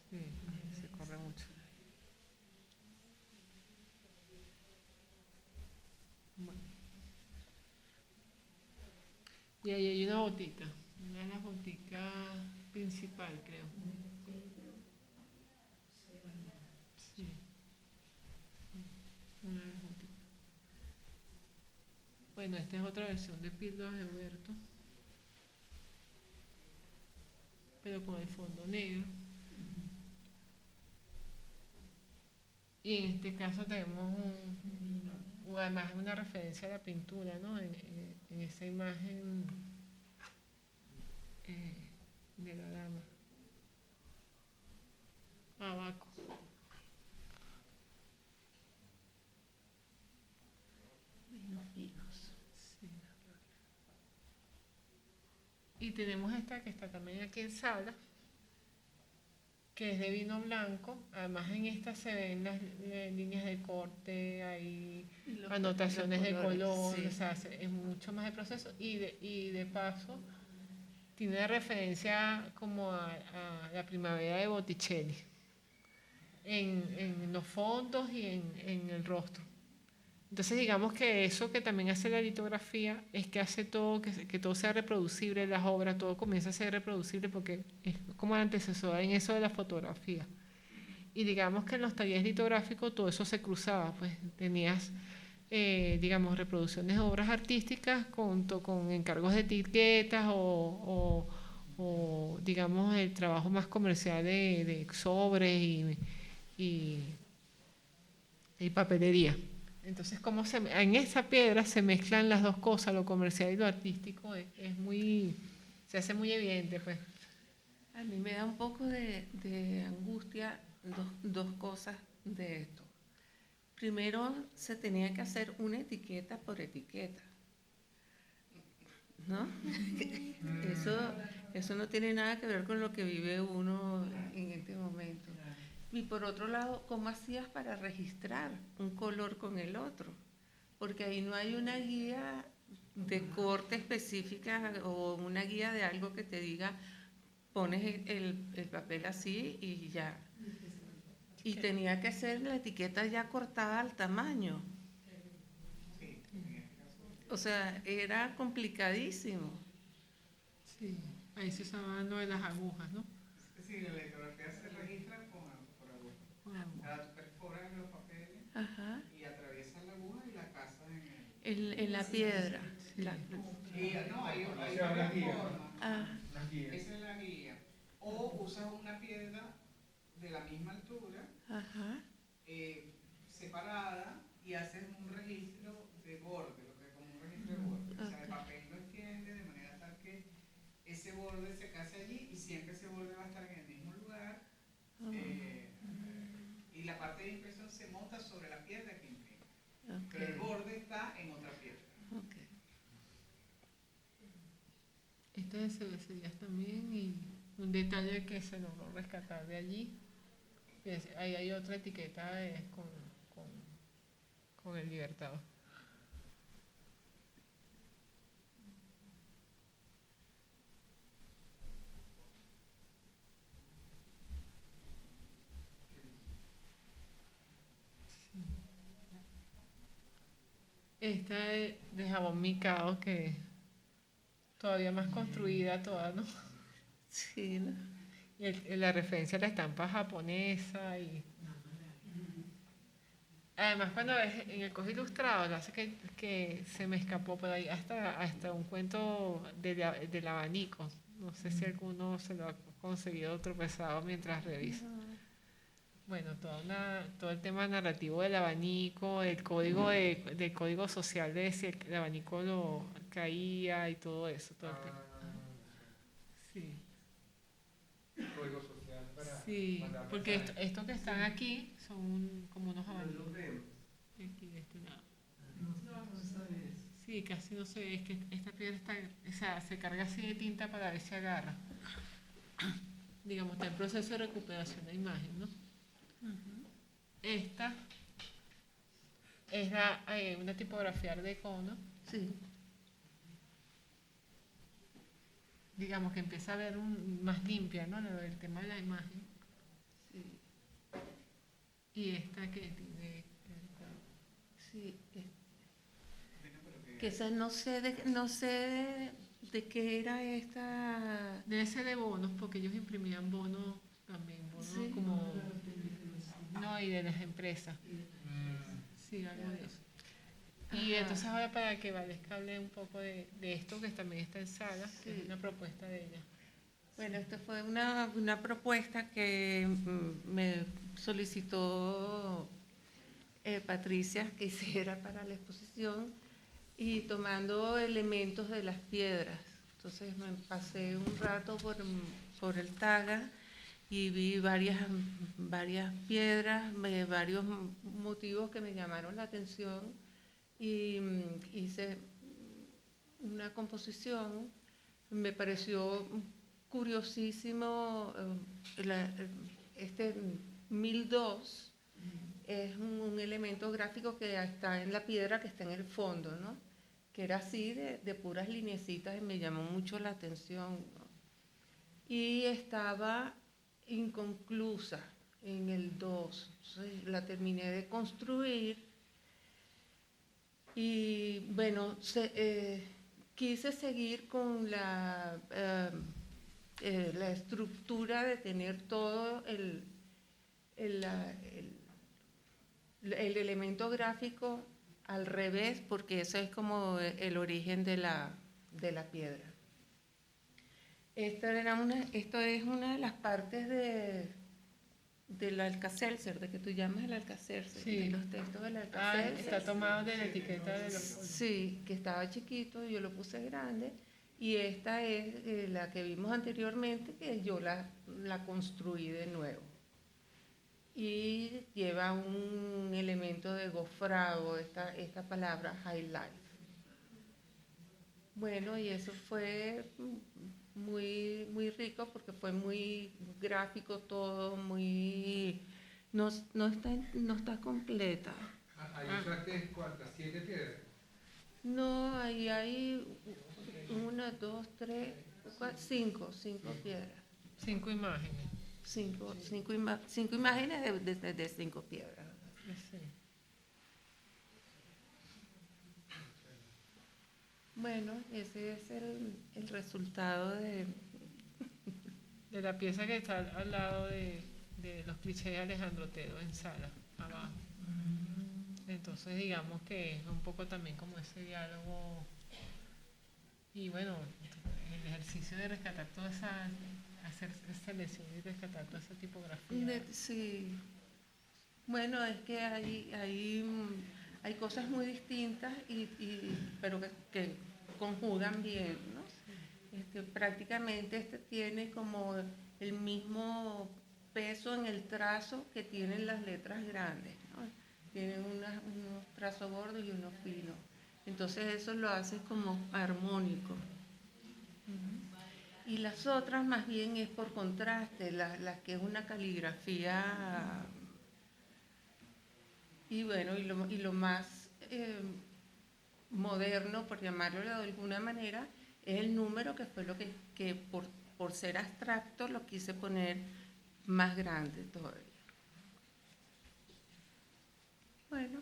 Sí, se corre mucho. Bueno. Y ahí hay una botica, una de las boticas principal, creo. Sí. Una de las boticas. Bueno, esta es otra versión de Píldoras de Huerto, pero con el fondo negro. Y en este caso tenemos además una referencia a la pintura, ¿no? En esa imagen de la dama. Abaco. Sí. Y tenemos esta que está también aquí en sala, que es de vino blanco. Además en esta se ven las líneas de corte, hay anotaciones de color, sí. o sea, es mucho más de proceso y de paso tiene referencia como a la primavera de Botticelli en los fondos y en el rostro. Entonces digamos que eso que también hace la litografía es que hace todo, que todo sea reproducible, las obras, todo comienza a ser reproducible porque es como la antecesora en eso de la fotografía. Y digamos que en los talleres litográficos todo eso se cruzaba, pues tenías, digamos, reproducciones de obras artísticas con encargos de etiquetas o digamos, el trabajo más comercial de sobres y papelería. Entonces, en esa piedra se mezclan las dos cosas, lo comercial y lo artístico, se hace muy evidente, pues. A mí me da un poco de angustia dos cosas de esto. Primero, se tenía que hacer una etiqueta por etiqueta, ¿no? Eso no tiene nada que ver con lo que vive uno en este momento. Y por otro lado, ¿cómo hacías para registrar un color con el otro? Porque ahí no hay una guía de corte específica o una guía de algo que te diga, pones el papel así y ya. Y tenía que ser la etiqueta ya cortada al tamaño. O sea, era complicadísimo. Sí, ahí se usaban lo de las agujas, ¿no? Sí, la litografía se registra por aguja. Con agujas. Ahora tú perforas los papeles Ajá. y atraviesas la aguja y la casas En la piedra. No, hay Esa varias es una guía. formas. Una guía. Esa es la guía. O usas una piedra de la misma altura, Ajá. separada, y haces un registro de borde, lo que es como un registro de borde. O sea, el papel lo extiende de manera tal que ese borde se case allí y siempre ese borde va a estar en el mismo lugar. Y la parte de impresión se monta sobre la piedra que imprime. Pero el borde está en otra piedra. Okay. Este es de cervecerías también, y un detalle que se logró rescatar de allí. Ahí hay otra etiqueta con el Libertador. Esta es de jabón micado, que todavía más construida toda, ¿no? Sí, ¿no? Y la referencia a la estampa japonesa, y además cuando ves en el coge ilustrado, lo hace que se me escapó por ahí hasta un cuento del abanico. No sé si alguno se lo ha conseguido tropezado mientras revisa. Bueno, todo el tema narrativo del abanico, del código social de si el abanico lo caía y todo eso. Todo el tema. Sí. Código social para Sí, mandar porque mensajes. estos que están aquí son como unos No abanicos. lo vemos. Aquí de este lado. No sabes. Sí, casi no se ve, es que esta piedra se carga así de tinta para ver si se agarra. Digamos, está en proceso de recuperación de imagen, ¿no? Esta es una tipografía Art Deco, ¿no? Sí. Digamos que empieza a ver más limpia, ¿no? El tema de la imagen. Sí. Y esta que tiene... Sí. Que esa no sé de qué era esta. Debe ser de bonos, porque ellos imprimían bonos también, bonos Sí. como... No, y de las empresas. Sí, algo de eso. Y Ajá. entonces ahora, para que Valesca hable un poco de esto, que también está en sala, que Sí. es una propuesta de ella. Bueno, esta fue una propuesta que me solicitó Patricia que hiciera para la exposición, y tomando elementos de las piedras. Entonces me pasé un rato por el Taga y vi varias piedras, varios motivos que me llamaron la atención, y hice una composición. Me pareció curiosísimo este 1002. Es un elemento gráfico que está en la piedra, que está en el fondo, ¿no? Que era así de puras lineecitas, y me llamó mucho la atención, ¿no? Y estaba inconclusa en el 2. Entonces la terminé de construir y bueno, quise seguir con la estructura de tener todo el elemento gráfico al revés, porque ese es como el origen de la piedra. Esto es una de las partes del Alcacelser, de que tú llamas el Alcacelser, Sí. de los textos del Ah, Alcacelser. está tomado de la etiqueta de los... Sí, que estaba chiquito, yo lo puse grande. Y esta es la que vimos anteriormente, que yo la construí de nuevo. Y lleva un elemento de gofrado, esta palabra highlight. Bueno, y eso fue muy, muy rico porque fue muy gráfico todo, muy... no está completa. Ahí usaste cuántas, 7 piedras. No, ahí hay 1, 2, 3, 5 piedras. 5 imágenes. Cinco imágenes de 5 piedras. Sí. Bueno, ese es el resultado de... De la pieza que está al lado de los clichés de Alejandro Otero en Sala, abajo. Entonces digamos que es un poco también como ese diálogo y bueno, el ejercicio de rescatar toda esa, hacer selección y rescatar toda esa tipografía. Sí. Bueno, es que hay cosas muy distintas, pero que conjugan bien, ¿no? Prácticamente tiene como el mismo peso en el trazo que tienen las letras grandes, ¿no? Tienen unos trazos gordos y unos finos. Entonces eso lo hace como armónico. Y las otras más bien es por contraste, las que es una caligrafía. Y bueno, y lo más moderno, por llamarlo de alguna manera, es el número, que fue lo que por ser abstracto lo quise poner más grande todavía. Bueno,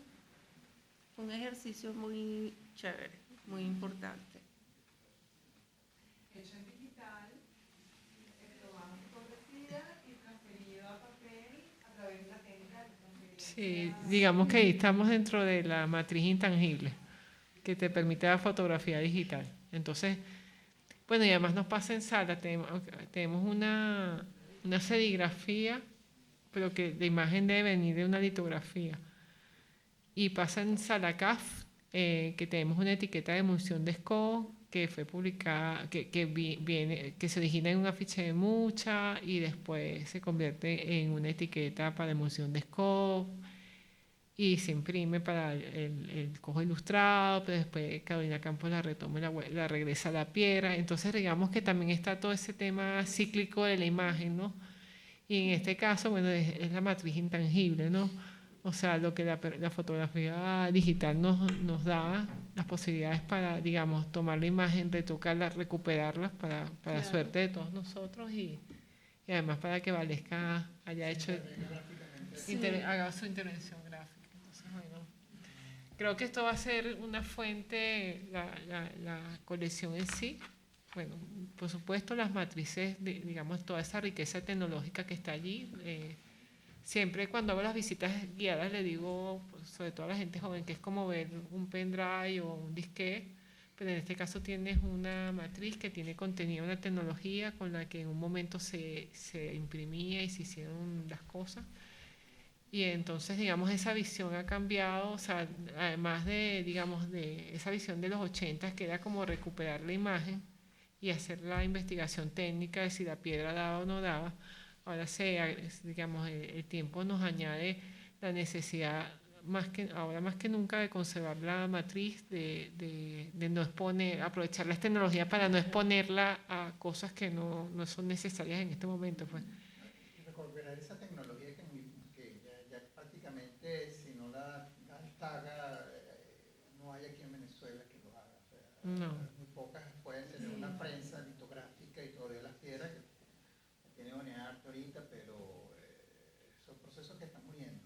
un ejercicio muy chévere, muy importante. Hecho en digital, tomado fotografía y transferido a papel a través de la técnica de transferencia. Sí, digamos que ahí estamos dentro de la matriz intangible que te permite la fotografía digital. Entonces, bueno, y además nos pasa en Sala, tenemos una serigrafía, pero que la imagen debe venir de una litografía. Y pasa en Sala CAF, que tenemos una etiqueta de emulsión de SCO que fue publicada, que se origina en un afiche de mucha y después se convierte en una etiqueta para emulsión de SCO y se imprime para el cojo ilustrado, pero después Carolina Campos la retoma y la regresa a la piedra. Entonces digamos que también está todo ese tema cíclico de la imagen, ¿no? Y en este caso, bueno, es la matriz intangible, ¿no? O sea, lo que la fotografía digital nos da las posibilidades para, digamos, tomar la imagen, retocarla, recuperarla para Claro. suerte de todos nosotros y además para que Valesca haya hecho, Sí. haga su intervención gráfica. Entonces, bueno, creo que esto va a ser una fuente, la colección en sí. Bueno, por supuesto, las matrices, digamos, toda esa riqueza tecnológica que está allí. Siempre cuando hago las visitas guiadas le digo, pues, sobre todo a la gente joven, que es como ver un pendrive o un disquete, pero en este caso tienes una matriz que tiene contenido, una tecnología con la que en un momento se imprimía y se hicieron las cosas. Y entonces, digamos, esa visión ha cambiado, o sea, además de, digamos, de esa visión de los 80, que era como recuperar la imagen y hacer la investigación técnica de si la piedra daba o no daba. Ahora digamos, el tiempo nos añade la necesidad ahora más que nunca de conservar la matriz, de no exponer, aprovechar las tecnologías para no exponerla a cosas que no son necesarias en este momento, pues. Recuperar esa tecnología que ya prácticamente si no la haga, no hay aquí en Venezuela que lo haga. O sea, No. muy pocas pueden tener una prensa litográfica y todavía las piedras que tiene unidad ahorita, pero son procesos que están muriendo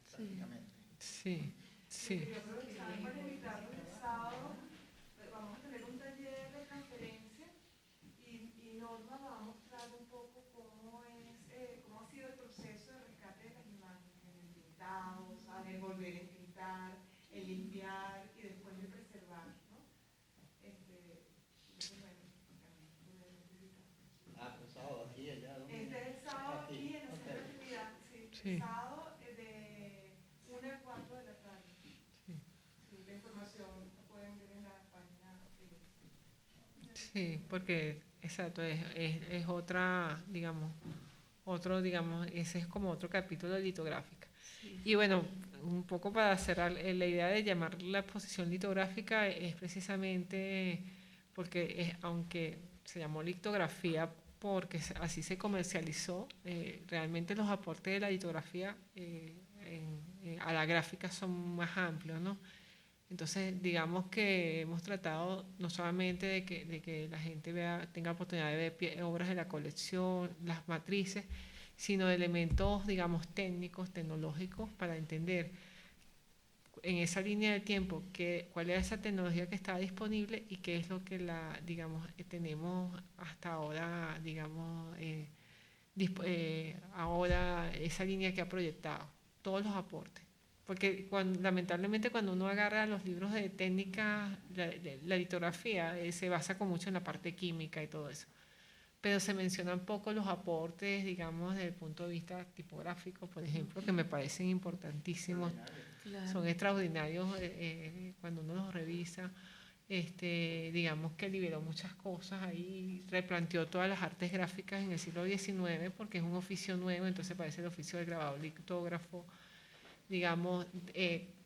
prácticamente. Sí, sí. Quería aprovechar para invitarlos el sábado. Vamos a tener un taller de transferencia y Norma va a mostrar un poco cómo ha sido el proceso de rescate de las imágenes, el pintado, el volver a pintar, el limpiar y después el preservar, ¿no? Entonces, bueno, Ah, pero sábado aquí, allá. este es el sábado aquí en la Ok. centro de actividad, sí. Sí. sábado de 1 a 4 de la tarde. Sí, la información la pueden ver en la página. Sí, porque, exacto, es otra, digamos, ese es como otro capítulo de litográfica. Y bueno, un poco para cerrar, la idea de llamar la exposición litográfica es precisamente porque aunque se llamó litografía porque así se comercializó, realmente los aportes de la litografía a la gráfica son más amplios, ¿no? Entonces, digamos que hemos tratado no solamente de que la gente tenga oportunidad de ver obras de la colección, las matrices, sino de elementos, digamos, técnicos, tecnológicos, para entender en esa línea de tiempo cuál era esa tecnología que estaba disponible y qué es lo que digamos, tenemos hasta ahora, digamos, ahora esa línea que ha proyectado, todos los aportes. Porque lamentablemente cuando uno agarra los libros de técnica, la litografía se basa con mucho en la parte química y todo eso. Pero se mencionan poco los aportes, digamos, desde el punto de vista tipográfico, por ejemplo, que me parecen importantísimos. Claro. Son extraordinarios cuando uno los revisa. Digamos que liberó muchas cosas ahí, replanteó todas las artes gráficas en el siglo XIX, porque es un oficio nuevo, entonces parece el oficio del grabador litógrafo. Digamos,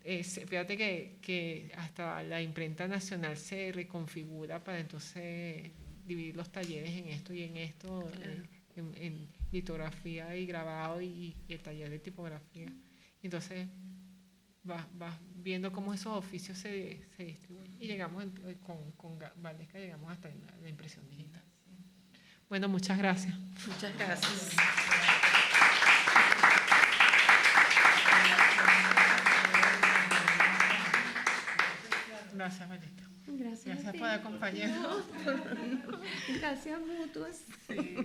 fíjate que hasta la imprenta nacional se reconfigura para entonces dividir los talleres en esto y en esto, claro. en litografía y grabado y el taller de tipografía. Entonces vas viendo cómo esos oficios se distribuyen y llegamos con Valesca llegamos hasta la impresión digital. Bueno, muchas gracias. Muchas gracias. Gracias, Valesca. Gracias por acompañarnos. Gracias mutuas. Sí.